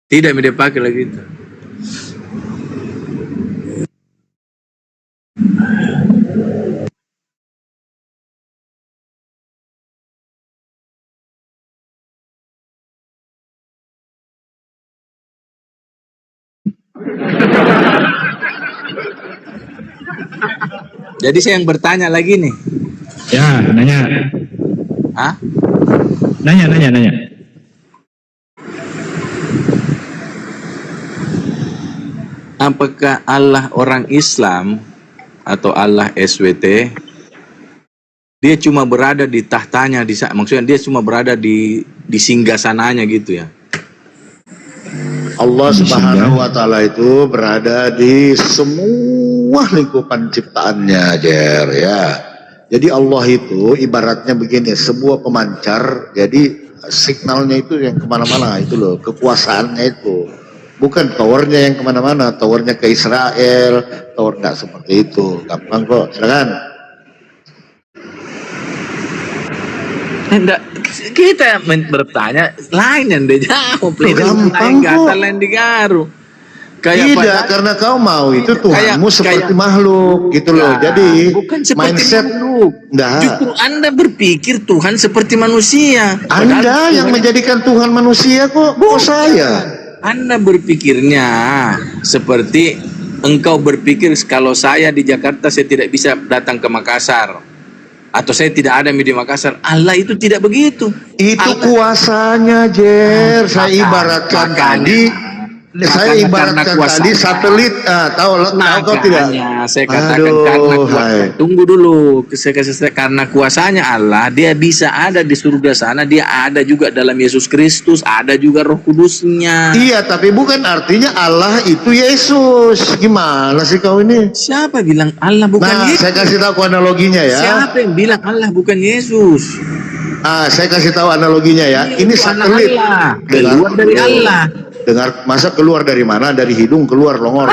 Tidak dia pakai lagi itu. Jadi saya yang bertanya lagi nih. Ya, nanya. Hah? Nanya. Apakah Allah orang Islam atau Allah SWT dia cuma berada di tahtanya, maksudnya dia cuma berada di singgasananya gitu ya? Allah Subhanahu wa taala itu berada di semua lingkupan ciptaannya, Jer, ya. Jadi Allah itu ibaratnya begini, sebuah pemancar, jadi signalnya itu yang kemana-mana itu loh, kekuasaannya itu. Bukan towernya yang kemana-mana, towernya ke Israel, tower nggak seperti itu. Gampang kok, silakan. Enggak, kita bertanya lain yang dia jawab, gampang kok. lain digaru. Tidak, karena kau mau itu Tuhanmu seperti makhluk gitu loh. Jadi bukan seperti mindset makhluk. Justru Anda berpikir Tuhan seperti manusia. Anda yang menjadikan Tuhan manusia kok, saya. Anda berpikirnya seperti engkau berpikir kalau saya di Jakarta saya tidak bisa datang ke Makassar. Atau saya tidak ada di Makassar. Allah itu tidak begitu. Itu Allah, kuasanya, Jer. Saya ibaratkan tadi. Saya ibaratkan tadi satelit. Tahu kau tidak? Saya katakan tunggu dulu. Karena kuasanya Allah, dia bisa ada di surga sana. Dia ada juga dalam Yesus Kristus. Ada juga Roh Kudusnya. Iya, tapi bukan artinya Allah itu Yesus. Gimana sih kau ini? Siapa bilang Allah bukan Yesus? Saya kasih tahu analoginya ya. Siapa yang bilang Allah bukan Yesus? Saya kasih tahu analoginya ya. Ini satelit. Keluar dari Allah. Dengar, masa keluar dari mana? Dari hidung keluar longor.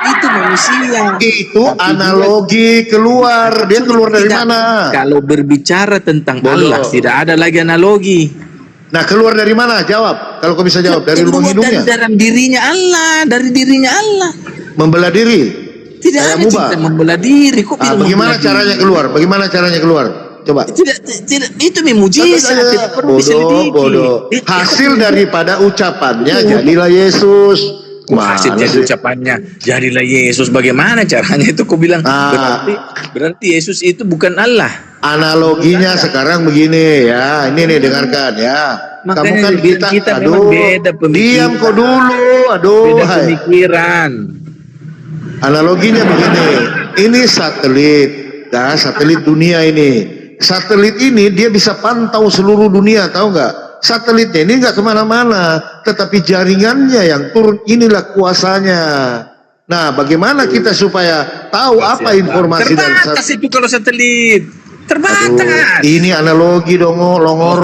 Itu manusia. Itu analogi keluar. Dia keluar dari mana? Kalau berbicara tentang Allah, tidak ada lagi analogi. Nah, keluar dari mana? Jawab. Kalau kau bisa jawab, dari lubang hidungnya. Dari dalam dirinya Allah, dari dirinya Allah. Membelah diri. Tidak ada cinta membelah diri. Kok bagaimana caranya keluar? Bagaimana caranya keluar? Coba. Tidak, itu mujizat. Tidak perlu bodoh. Hasil daripada ucapannya jadilah Yesus. Hasil dari ucapannya jadilah Yesus. Bagaimana caranya itu? Kau bilang berarti Yesus itu bukan Allah. Analoginya sekarang begini ya. Ini nih dengarkan ya. Kamu kan kita beda pemikiran. Diam kau dulu. Beda pemikiran. Analoginya begini. Ini satelit. Nah, satelit dunia ini. Satelit ini dia bisa pantau seluruh dunia, tahu nggak? Satelitnya ini nggak kemana-mana, tetapi jaringannya yang turun, inilah kuasanya. Nah, bagaimana kita supaya tahu apa informasi dari satelit? Terbatas itu kalau satelit, terbatas. Ini analogi dong, longor.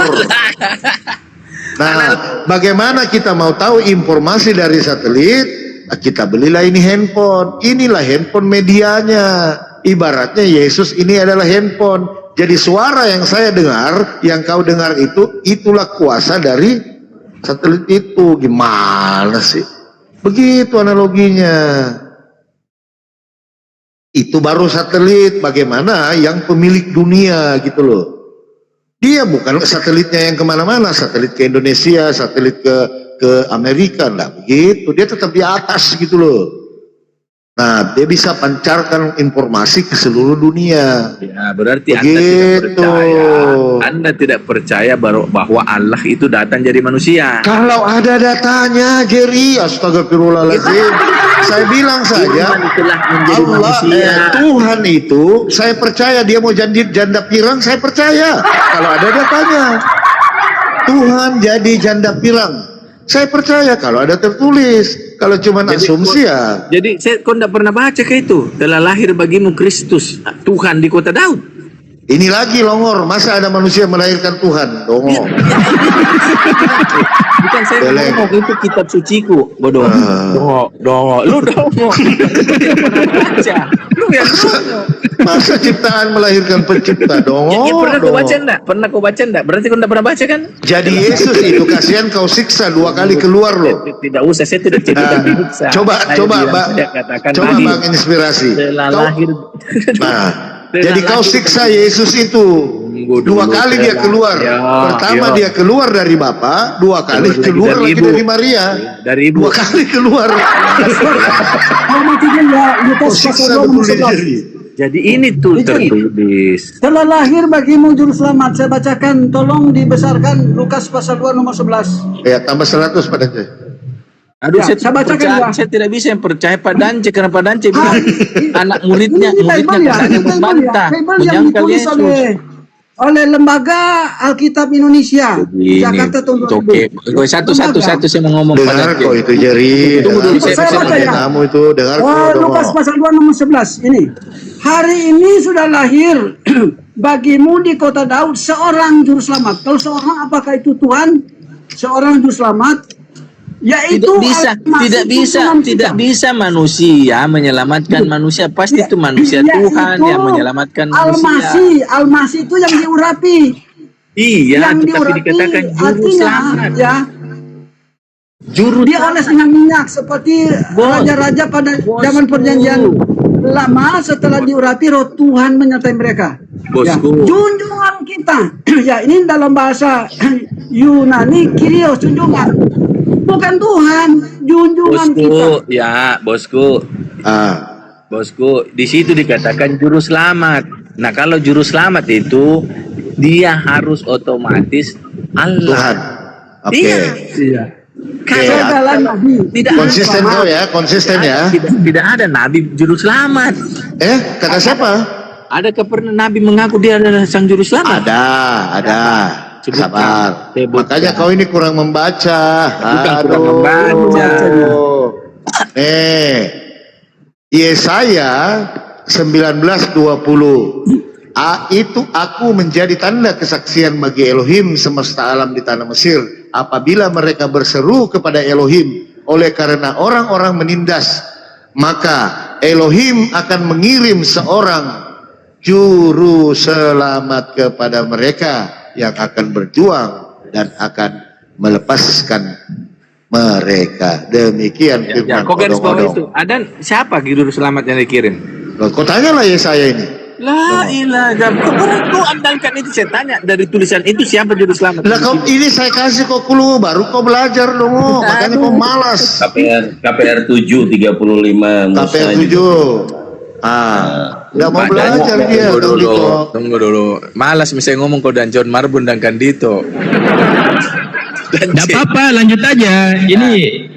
Nah, bagaimana kita mau tahu informasi dari satelit? Kita belilah ini handphone. Inilah handphone medianya. Ibaratnya Yesus ini adalah handphone. Jadi suara yang saya dengar, yang kau dengar itu, itulah kuasa dari satelit itu. Gimana sih? Begitu analoginya. Itu baru satelit. Bagaimana yang pemilik dunia gitu loh. Dia bukan satelitnya yang kemana-mana. Satelit ke Indonesia, satelit ke Amerika. Enggak begitu. Dia tetap di atas gitu loh. Nah, dia bisa pancarkan informasi ke seluruh dunia. Ya, berarti begitu. Anda tidak percaya bahwa Allah itu datang jadi manusia. Kalau ada datanya, Jerry, astagfirullahaladzim. Saya bilang saja Allah Tuhan itu saya percaya dia mau janda pirang, saya percaya. Kalau ada dia tanya. Tuhan jadi janda pirang. Saya percaya kalau ada tertulis. Kalau cuma asumsi ya. Jadi kau tidak pernah baca ke itu? Telah lahir bagimu Kristus, Tuhan di kota Daud. Ini lagi longor, masa ada manusia melahirkan Tuhan? Dongo. Bukan saya ngomong, itu kitab suciku, bodoh. Dongo. Lu dongo. Baca. Lu yang dongo. Masa ciptaan melahirkan pencipta? Dongo. Ya, pernah kau baca enggak? Pernah kau baca enggak? Berarti kau enggak pernah baca kan? Jadi Yesus itu kasihan kau siksa 2 kali keluar loh. Tidak usah, saya tidak cerita siksa. Coba Bang inspirasi. Telah lahir. Jadi kau siksa Yesus itu 2 kali dia keluar. Pertama dia keluar dari Bapa, 2 kali keluar lagi dari Maria. Dari ibu. 2 kali keluar. Siksa betul diri. Jadi ini tuh tertulis. Telah lahir bagimu juru selamat. Saya bacakan, tolong dibesarkan Lukas pasal 2 nomor 11. Ya, tambah 100 pada saya. Aduh, Ya, saya bacakan, saya tidak bisa yang percaya Pak Dance, karena Pak Dance bilang anak muridnya katanya membantah, yang menyangkal ditulis Yesus. oleh Lembaga Alkitab Indonesia Jakarta tahun 2000. Oke, satu-satu saya mau ngomong Pak Dengar Dance. kok itu Jerry. Tunggu dulu, saya baca ya. Kamu itu dengar kok. Lukas pasal 2 nomor 11 ini. Hari ini sudah lahir bagimu di kota Daud seorang juru selamat. Kalau seorang, apakah itu Tuhan? Seorang juru selamat, yaitu tidak bisa manusia menyelamatkan manusia, pasti itu manusia Tuhan yang menyelamatkan manusia. Almasi itu yang diurapi. Iya, Yang tetapi diurapi dikatakan juru artinya selamat. ya, Juru dioles dengan minyak seperti raja-raja pada zaman perjanjian lama. Setelah diurapi, roh Tuhan menyertai mereka. Bosku. Ya. Junjungan kita, ya ini dalam bahasa Yunani Kyrios, junjungan. Bukan Tuhan, junjungan kita. Bosku. Bosku, di situ dikatakan juru selamat. Nah, kalau juru selamat itu dia harus otomatis Allah. Tuhan. Oke. Iya. Kegagalan Nabi. Tidak Konsisten kau ya, konsisten ya. Tidak ada nabi juru selamat. Kata siapa? Adakah pernah nabi mengaku dia adalah sang juru selamat? Ada. Sabar. Makanya kau ini kurang membaca. Kurang membaca. Yesaya 19:20. Itu aku menjadi tanda kesaksian bagi Elohim semesta alam di tanah Mesir, apabila mereka berseru kepada Elohim oleh karena orang-orang menindas, maka Elohim akan mengirim seorang juru selamat kepada mereka yang akan berjuang dan akan melepaskan mereka. Demikian firman Kok garis bawah itu? Ada siapa juru selamat yang dikirim? Kau tanyalah Yesaya ini. La ilaha illallah. Kau andalkan itu, saya tanya dari tulisan itu siapa juru selamat? Lah kau ini saya kasih kau clue, baru kau belajar dong. Makanya kau malas. KPR 7:35. KPR 7. Nggak mau belajar dia. Tunggu dulu. Malas misalnya ngomong kau dan John Marbun dan Kandito. Nggak apa-apa, lanjut aja.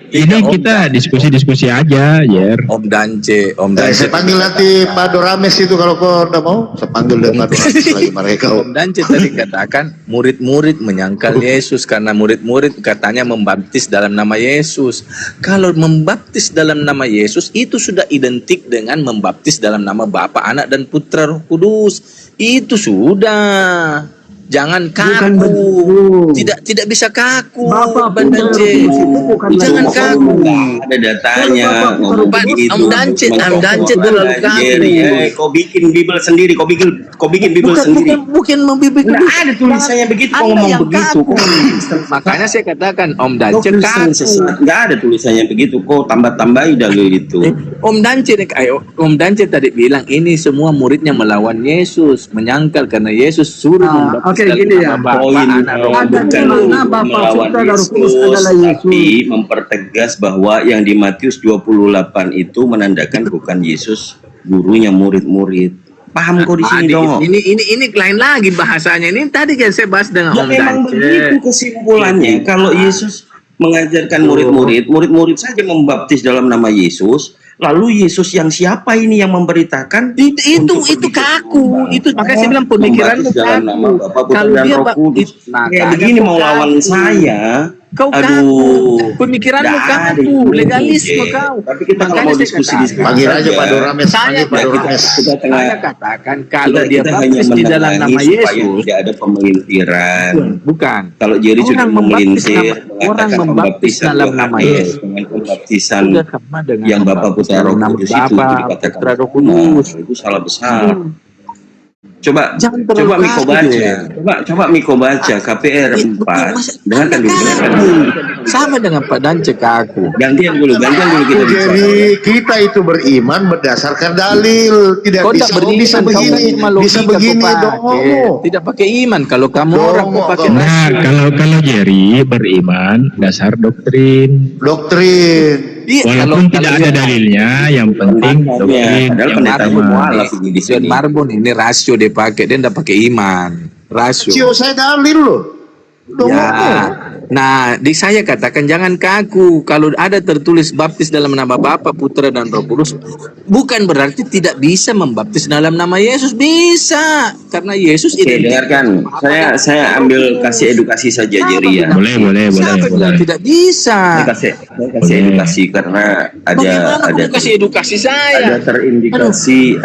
Ini kita diskusi aja, Jer. Om Dance. Saya panggil nanti Pak Dorames itu kalau kau nggak mau. Saya panggil dengan Pak Dorames lagi mereka. Om Dance tadi katakan murid-murid menyangkal Yesus karena murid-murid katanya membaptis dalam nama Yesus. Kalau membaptis dalam nama Yesus itu sudah identik dengan membaptis dalam nama Bapa, Anak dan Putra Roh Kudus. Itu sudah. Jangan kaku. Tidak bisa kaku. Bang Dance. Jangan kaku. Ada datanya. Om Dance terlalu kaku. Kau bikin Bible sendiri. Kau bikin Bible sendiri. Bukan membimbing. Ada tulisannya begitu. Kau ngomong begitu. Makanya saya katakan Om Dance kaku. Nggak ada tulisannya begitu. Kau tambah-tambahi dah gitu. Om Dance tadi bilang ini semua muridnya melawan Yesus, menyangkal karena Yesus suruh membaptis gini ya. Poin bukan melawan Yesus, tapi mempertegas bahwa yang di Matius 28 itu menandakan bukan Yesus gurunya murid-murid. Paham kok di sini dong? Ini lain lagi bahasanya. Ini tadi kan saya bahas dengan Om Memang Dance. begitu kesimpulannya. Kalau Yesus mengajarkan murid-murid saja membaptis dalam nama Yesus, lalu Yesus yang siapa ini yang memberitakan? Itu kaku. Itu makanya saya bilang pemikiranmu dalam nama kaku. Bapa, Putra, Kalau dan dia Roh Kudus. Kayak makanya begini kau mau lawan kaku. saya. Kau Aduh. kaku, pemikiranmu Nggak ada kaku, itu. legalisme Oke. kau. Tapi kita kalau Makanya mau saya diskusi katakan, Panggil aja Pak Dorames, Saya- panggil Pak Dorames. kita tengah Saya katakan kalau dia kita hanya baptis di dalam menengahi nama supaya Yesus, tidak ada pemelintiran. bukan. Kalau Jerry sudah Orang membaptis memelintir, orang mengatakan membaptis pembaptisan dalam nama Yohanes Yesus. dengan pembaptisan Sudah sama dengan yang Bapa, membaptis Putra, Roh dalam nama Kudus itu Bapa, dikatakan Putra, Roh benar. Kudus. Itu salah besar. Jangan terlalu Coba Miko kaku, baca. dia. Coba Miko baca KPR 4. Dengarkan dulu. Sama dengan Pak Dance kaku. Gantian dulu kita Jadi bicara. kita itu beriman berdasarkan dalil, tidak Kau bisa tak beriman, bisa kau kan begini, cuma bisa logika begini kau dong. pakai. Tidak pakai iman. Kalau kamu Dong, orang kau pakai kau. Nah, kalau Jerry beriman dasar doktrin. Doktrin. Iya, Walaupun tidak ada dalilnya, yang penting doktrin Padahal yang pendeta utama. mualaf ini di John sini. Marbon ini rasio dia pakai, dia tidak pakai iman. Rasio. Cio, saya dalil loh. Dong, Ya. Nah, di saya katakan jangan kaku. Kalau ada tertulis baptis dalam nama Bapa, Putra, dan Roh Kudus, bukan berarti tidak bisa membaptis dalam nama Yesus. Bisa, karena Yesus Oke, identik. dengarkan. Saya ambil kasih edukasi saja Jerry ya. Boleh. Siapa bilang tidak bisa? Saya kasih edukasi karena Bagaimana ada kamu kasih edukasi ada saya? terindikasi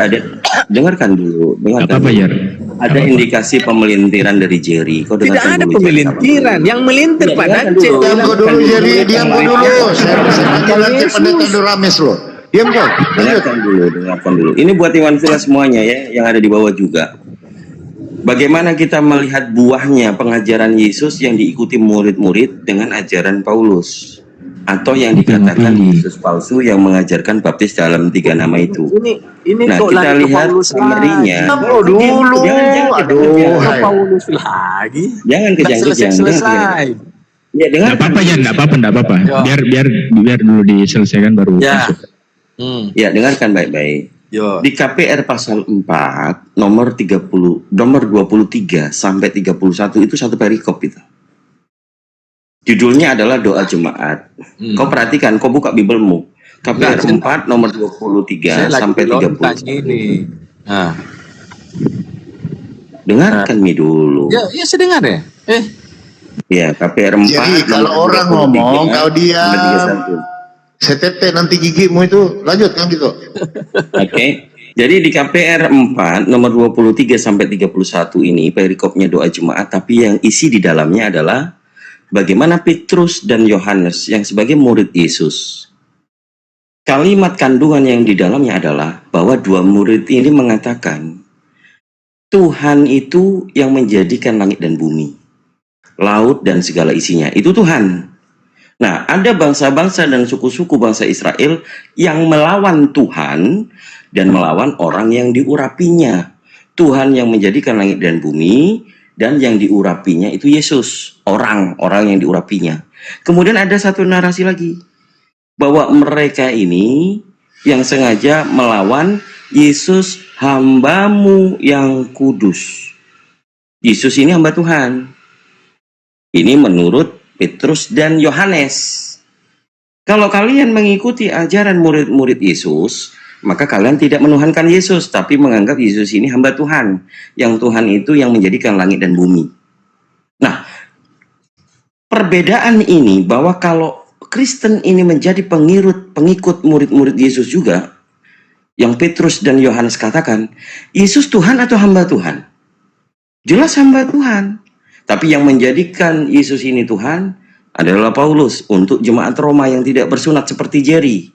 dengarkan dulu Apa Jer? ada indikasi pemelintiran dari Jerry. Kau Tidak dengarkan ada dulu, Jerry. pemelintiran. Yang melintir Pak Dance. diam kau dulu jadi, diam kau dulu. Saya panggil nanti Yesus. pendeta Dorames loh. Diam kau. Lanjut. Dengarkan dulu. Ini buat Iwan Villa semuanya ya, yang ada di bawah juga. Bagaimana kita melihat buahnya pengajaran Yesus yang diikuti murid-murid dengan ajaran Paulus, atau yang dikatakan Yesus palsu yang mengajarkan baptis dalam 3 nama itu. Ini Nah, kok kita lagi ke lihat Paulus summary-nya. lagi. Oh dulu. Aduh. Ke Paulus lagi. Jangan Tidak kejang-kejang. selesai. Ya, dengar. Nggak apa-apa Jan, nggak apa-apa. Ya. Biar dulu diselesaikan baru Ya. masuk. Ya, dengarkan baik-baik. Yo. Di KPR pasal 4 nomor 23 sampai 31 itu satu perikop itu. Judulnya adalah doa jemaat. Kau perhatikan, kau buka Bibelmu. KPR 4 nomor 23 sampai 30. Ini. Nah. Dengarkan Mi dulu. Ya sedengar ya. Ya, KPR 4. Jadi kalau nomor orang 23 ngomong, kau sampai diam. 31. Setete nanti gigimu itu. Lanjut kan gitu. Oke. Jadi di KPR 4 nomor 23 sampai 31 ini perikopnya doa jemaat, tapi yang isi di dalamnya adalah bagaimana Petrus dan Yohanes yang sebagai murid Yesus. Kalimat kandungan yang di dalamnya adalah bahwa dua murid ini mengatakan Tuhan itu yang menjadikan langit dan bumi, laut dan segala isinya. Itu Tuhan. Nah, ada bangsa-bangsa dan suku-suku bangsa Israel yang melawan Tuhan dan melawan orang yang diurapinya. Tuhan yang menjadikan langit dan bumi, dan yang diurapinya itu Yesus, orang yang diurapinya. Kemudian ada satu narasi lagi, bahwa mereka ini yang sengaja melawan Yesus, hambamu yang kudus. Yesus ini hamba Tuhan. Ini menurut Petrus dan Yohanes. Kalau kalian mengikuti ajaran murid-murid Yesus, maka kalian tidak menuhankan Yesus, tapi menganggap Yesus ini hamba Tuhan. Yang Tuhan itu yang menjadikan langit dan bumi. Nah, perbedaan ini bahwa kalau Kristen ini menjadi pengikut murid-murid Yesus juga, yang Petrus dan Yohanes katakan, Yesus Tuhan atau hamba Tuhan? Jelas hamba Tuhan. Tapi yang menjadikan Yesus ini Tuhan adalah Paulus untuk jemaat Roma yang tidak bersunat seperti Jerry.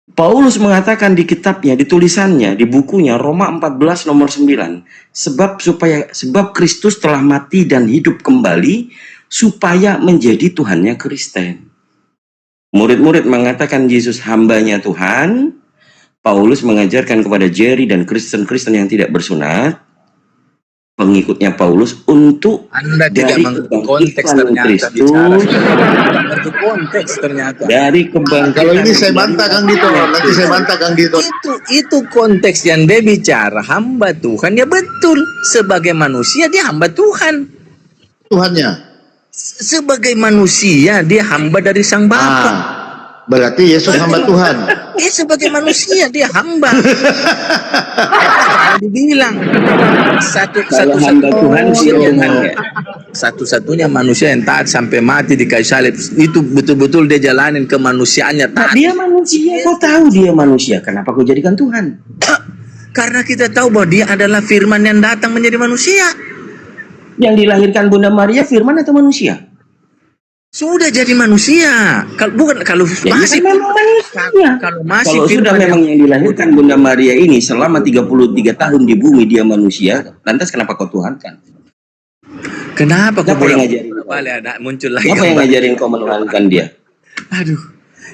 Paulus mengatakan di kitabnya, di tulisannya, di bukunya Roma 14 nomor 9, sebab Kristus telah mati dan hidup kembali supaya menjadi Tuhannya Kristen. Murid-murid mengatakan Yesus hambanya Tuhan. Paulus mengajarkan kepada Jerry dan Kristen-Kristen yang tidak bersunat, pengikutnya Paulus, untuk Anda tidak mengerti konteks ternyata konteks ternyata. Dari kebangkitan. Kalau ini saya bantah Kang Dito, nanti saya bantah Kang Dito. Itu konteks yang dia bicara hamba Tuhan, ya betul. Sebagai manusia dia hamba Tuhan. Tuhannya. sebagai manusia dia hamba dari Sang Bapa. Berarti Yesus hamba Tuhan. Sebagai manusia dia hamba. Dibilang hamba Tuhan dia Tuhan. Satu-satunya manusia yang taat sampai mati di kayu salib itu betul-betul dia jalanin kemanusiaannya taat. Dia manusia, kau tahu dia manusia. Kenapa kau jadikan Tuhan? Karena kita tahu bahwa dia adalah firman yang datang menjadi manusia. Yang dilahirkan Bunda Maria firman atau manusia? Sudah jadi manusia. Kalau masih manusia. Kalau sudah memang yang dilahirkan Bunda Maria ini selama 33 tahun di bumi dia manusia, lantas kenapa kau tuhankan? Kenapa kau ngajarin? Muncul lagi. Apa yang ngajarin kau menuhankan dia? Aduh.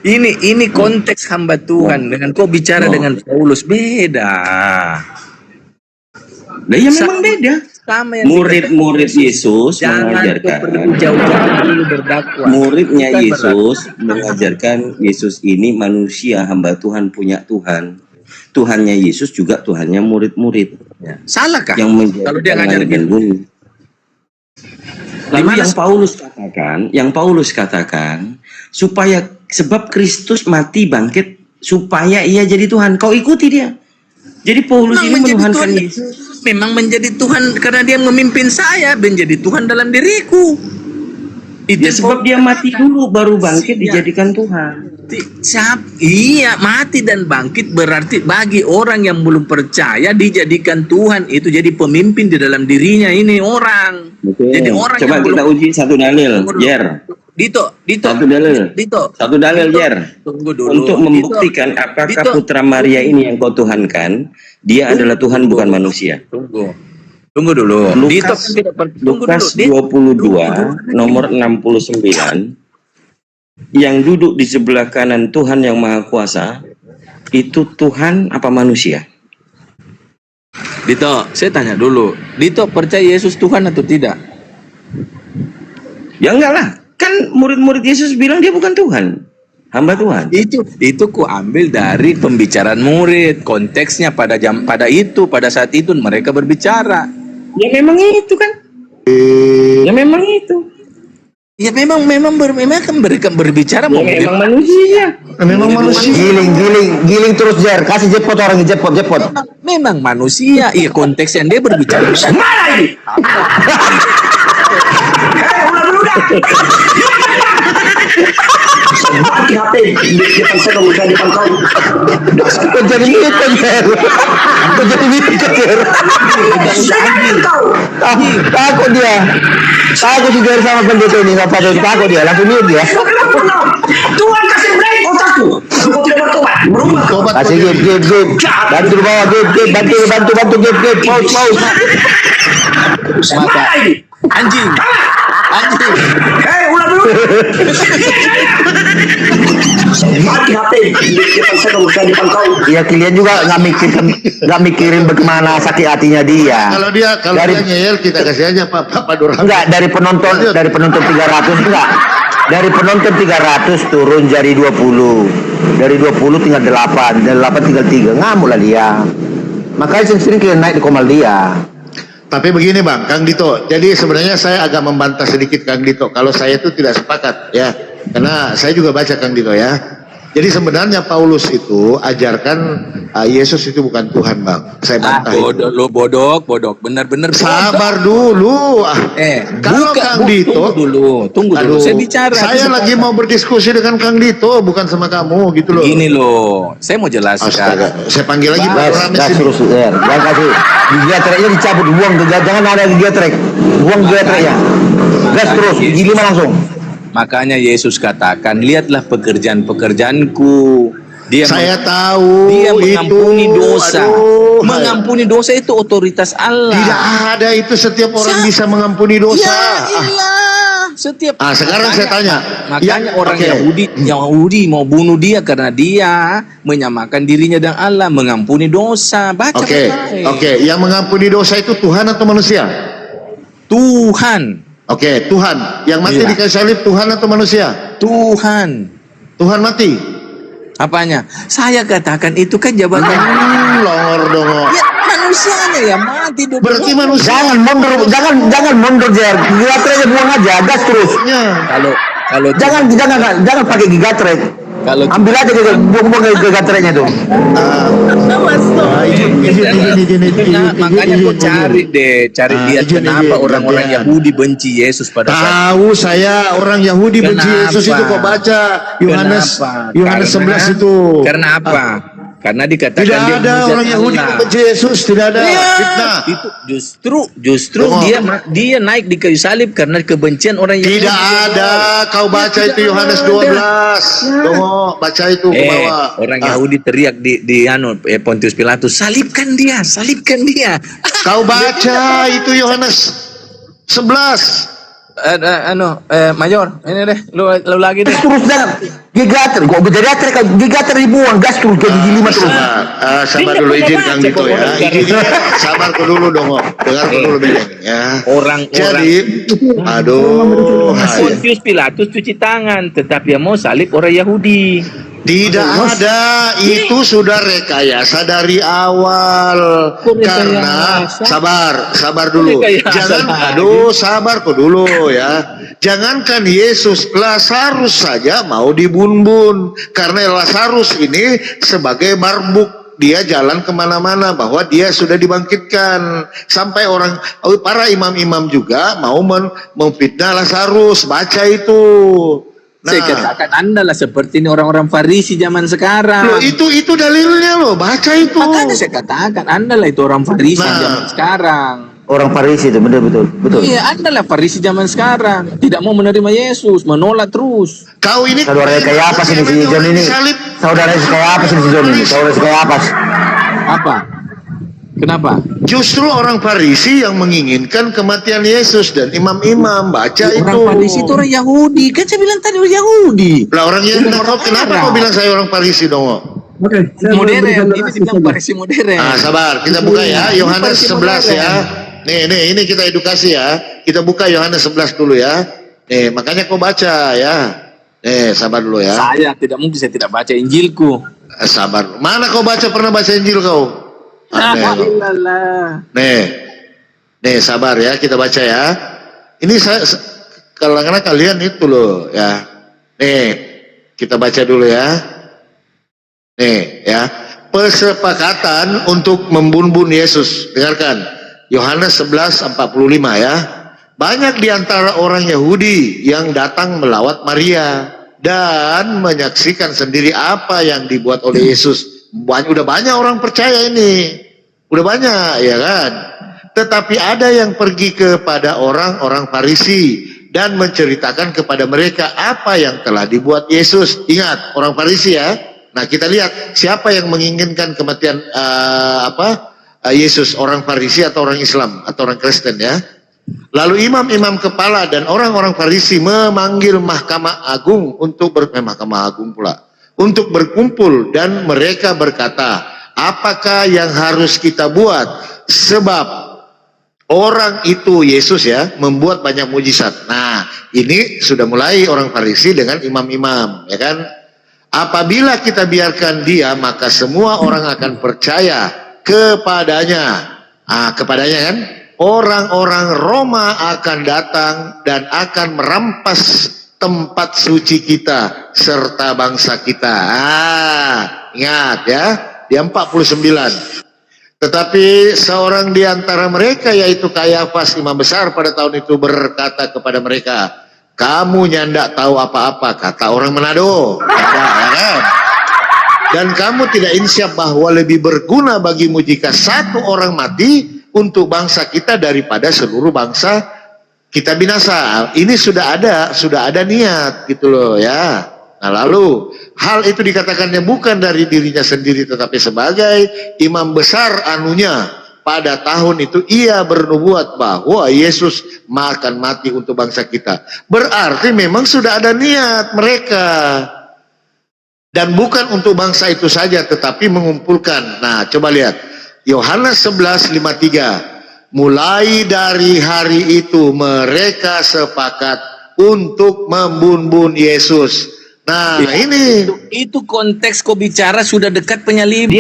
Ini konteks hamba Tuhan dengan kau bicara dengan Paulus beda. Nah, ya memang beda. Murid-murid Yesus mengajarkan. Muridnya Yesus mengajarkan Yesus ini manusia, hamba Tuhan, punya Tuhan. Tuhannya Yesus juga Tuhannya murid-murid. Ya. Salahkah? Yang kalau dia ngajarin bumi. Lalu yang Paulus katakan supaya sebab Kristus mati bangkit supaya ia jadi Tuhan. Kau ikuti dia. Jadi Paulus ini menuhankan Yesus. Memang menjadi Tuhan karena dia memimpin saya, menjadi Tuhan dalam diriku. Itu sebab dia mati dulu baru bangkit dijadikan Tuhan. Iya, mati dan bangkit berarti bagi orang yang belum percaya dijadikan Tuhan itu jadi pemimpin di dalam dirinya ini orang. Betul. Jadi orang coba yang kita uji satu dalil, Jer. Dito. Satu dalil, Jer. Tunggu dulu. Untuk membuktikan apakah Putra Maria ini yang kau tuhankan, dia adalah Tuhan bukan manusia. Tunggu dulu. Lukas 22 nomor 69 yang duduk di sebelah kanan Tuhan yang Maha Kuasa itu Tuhan apa manusia? Dito, saya tanya dulu. Dito percaya Yesus Tuhan atau tidak? Ya enggak lah. Kan murid-murid Yesus bilang dia bukan Tuhan. Hamba Tuhan. Itu ku ambil dari pembicaraan murid. Konteksnya pada saat itu mereka berbicara. Ya memang itu kan. Ya memang itu. Ya memang mereka berbicara ya, memang manusia. Memang manusia. Giling terus Jer, kasih jepot orang jepot. Memang manusia. Iya konteks yang dia berbicara. Mana ini? Mati HP di depan saya kalau saya depan kau. Kau jadi mikir Jer. Kau jadi mikir Jer. Takut dia. Takut si Jer sama pendeta ini nggak patut takut dia. Langsung mute dia. Tuhan kasih break otakku. Kau tidak bertobat. Berubah. Kasih give. Bantu bawa give. Bantu give. Pause. Maka anjing. Ulang dulu. Mati HP di depan saya kalau saya depan kau. Ya kalian juga nggak mikirin bagaimana sakit hatinya dia. Kalau dia ngeyel kita kasih aja Pak Dorang. Enggak, dari penonton 300 enggak. Dari penonton 300 turun jadi 20. Dari 20 tinggal 8, dari 8 tinggal 3. Ngamuk lah dia. Makanya sering kalian naik di komal dia. Tapi begini Bang, Kang Dito. Jadi sebenarnya saya agak membantah sedikit Kang Dito. Kalau saya itu tidak sepakat ya. Karena saya juga baca Kang Dito ya. Jadi sebenarnya Paulus itu ajarkan Yesus itu bukan Tuhan Bang. Saya bantah itu. Bodok. Benar-benar sabar dulu. Kalau Kang Dito tunggu dulu. Saya bicara. Saya lagi mau berdiskusi dengan Kang Dito, bukan sama kamu gitu loh. Gini loh, saya mau jelaskan. Astaga, saya panggil lagi Pak Dorang di sini. Terus jangan kasih gigi treknya dicabut, buang jangan ada gigi trek. Buang gigi treknya. Gas terus, gigi 5 langsung. Makanya Yesus katakan, lihatlah pekerjaanku. Saya tahu dia mengampuni itu, dosa. Mengampuni dosa itu otoritas Allah. Tidak ada itu setiap orang bisa mengampuni dosa. Setiap. Sekarang saya tanya. Makanya orang Yahudi mau bunuh dia karena dia menyamakan dirinya dengan Allah, mengampuni dosa. Baca. Oke. Yang mengampuni dosa itu Tuhan atau manusia? Tuhan. Oke, Tuhan. Yang mati di kayu salib Tuhan atau manusia? Tuhan. Tuhan mati. Apanya? Saya katakan itu kan jabatan. Longor dong. Ya, manusianya ya mati dulu. Berarti manusia. Jangan mundur Jer. Gigatrenya buang aja, gas terus. Kalau Jangan pakai gigatrek. kalau Ambil aja buang gigatrenya tuh. makanya kok cari lihat kenapa orang-orang Yahudi benci Yesus pada saat Tahu saya orang Yahudi benci Kenapa? Yesus itu kok baca Yohanes Kenapa? 11 itu. Karena apa? Karena dikatakan Tidak dia ada menghujat orang Yahudi Allah. benci Yesus, tidak ada fitnah. Itu justru Tunggu. dia naik di kayu salib karena kebencian orang Yahudi. Tidak ada, kau baca itu Yohanes 12. Tunggu, baca itu ke bawah. Orang Yahudi teriak di Pontius Pilatus, salibkan dia. Kau baca itu Yohanes 11. Mayor, ini deh, lu lagi deh. Terus jangan gigater. Gua gigater dibuang, gas terus ke gigi 5 terus. Sabar dulu, izinkan gitu ya. Sabar kau dulu dong, dengar kau dulu Beleng ya. Jadi, aduh, Pontius Pilatus cuci tangan, tetapi yang mau salib orang Yahudi. tidak ada, itu sudah rekayasa dari awal. Karena sabar dulu. Sabar kok dulu ya. Jangankan Yesus, Lazarus saja mau dibun-bun. Karena Lazarus ini sebagai marbuk, dia jalan kemana-mana bahwa dia sudah dibangkitkan. Sampai para imam-imam juga mau memfitnah Lazarus. Baca itu. Saya katakan Anda lah seperti ini orang-orang Farisi zaman sekarang. Loh, itu dalilnya loh, baca itu. Makanya saya katakan Anda lah itu orang Farisi zaman sekarang. Orang Farisi itu betul. Iya, Anda lah Farisi zaman sekarang. Tidak mau menerima Yesus, menolak terus. Kau ini Saudara kayak apa sih si John ini? Saudara kayak apa sih si John ini? Saudara kayak apa? Apa? Kenapa? Justru orang Farisi yang menginginkan kematian Yesus dan imam-imam. Baca itu. Orang Farisi itu orang Yahudi. Kan saya bilang tadi orang Yahudi. Lah orang Yahudi. Kenapa kau bilang saya orang Farisi dong? Modern. Ini dibilang Farisi modern. Sabar, kita buka ya Yohanes 11 ya. Nih, ini kita edukasi ya. Kita buka Yohanes 11 dulu ya. Nih, makanya kau baca ya. Nih, sabar dulu ya. Saya tidak mungkin saya tidak baca Injilku. Sabar. Mana kau pernah baca Injil kau? Nih, sabar ya, kita baca ya. Ini karena kalian itu loh ya. Nih, kita baca dulu ya. Nih ya, persepakatan untuk membun-bun Yesus. Dengarkan, Yohanes 11:45 ya. Banyak di antara orang Yahudi yang datang melawat Maria dan menyaksikan sendiri apa yang dibuat oleh Yesus. Udah banyak orang percaya ini. Udah banyak, ya kan? Tetapi ada yang pergi kepada orang-orang Farisi dan menceritakan kepada mereka apa yang telah dibuat Yesus. Ingat, orang Farisi ya. Nah, kita lihat siapa yang menginginkan kematian Yesus, orang Farisi atau orang Islam atau orang Kristen ya. Lalu imam-imam kepala dan orang-orang Farisi memanggil Mahkamah Agung untuk untuk berkumpul, dan mereka berkata, apakah yang harus kita buat? Sebab orang itu, Yesus ya, membuat banyak mujizat. Nah, ini sudah mulai orang Farisi dengan imam-imam, ya kan? Apabila kita biarkan dia, maka semua orang akan percaya kepadanya. Kepadanya kan? Orang-orang Roma akan datang dan akan merampas tempat suci kita serta bangsa kita. Ingat ya, di 49. Tetapi seorang di antara mereka, yaitu Kayafas, imam besar pada tahun itu, berkata kepada mereka, kamu nyandak tahu apa-apa, kata orang Manado. Dan kamu tidak insyaf bahwa lebih berguna bagimu jika satu orang mati untuk bangsa kita daripada seluruh bangsa kita binasa. Ini sudah ada niat gitu loh ya. Nah, lalu hal itu dikatakannya bukan dari dirinya sendiri, tetapi sebagai imam besar anunya pada tahun itu ia bernubuat bahwa Yesus akan mati untuk bangsa kita. Berarti memang sudah ada niat mereka. Dan bukan untuk bangsa itu saja, tetapi mengumpulkan. Nah, coba lihat Yohanes 11:53. Mulai dari hari itu mereka sepakat untuk membun-bun Yesus. Nah, ini itu konteks kau bicara sudah dekat penyaliban.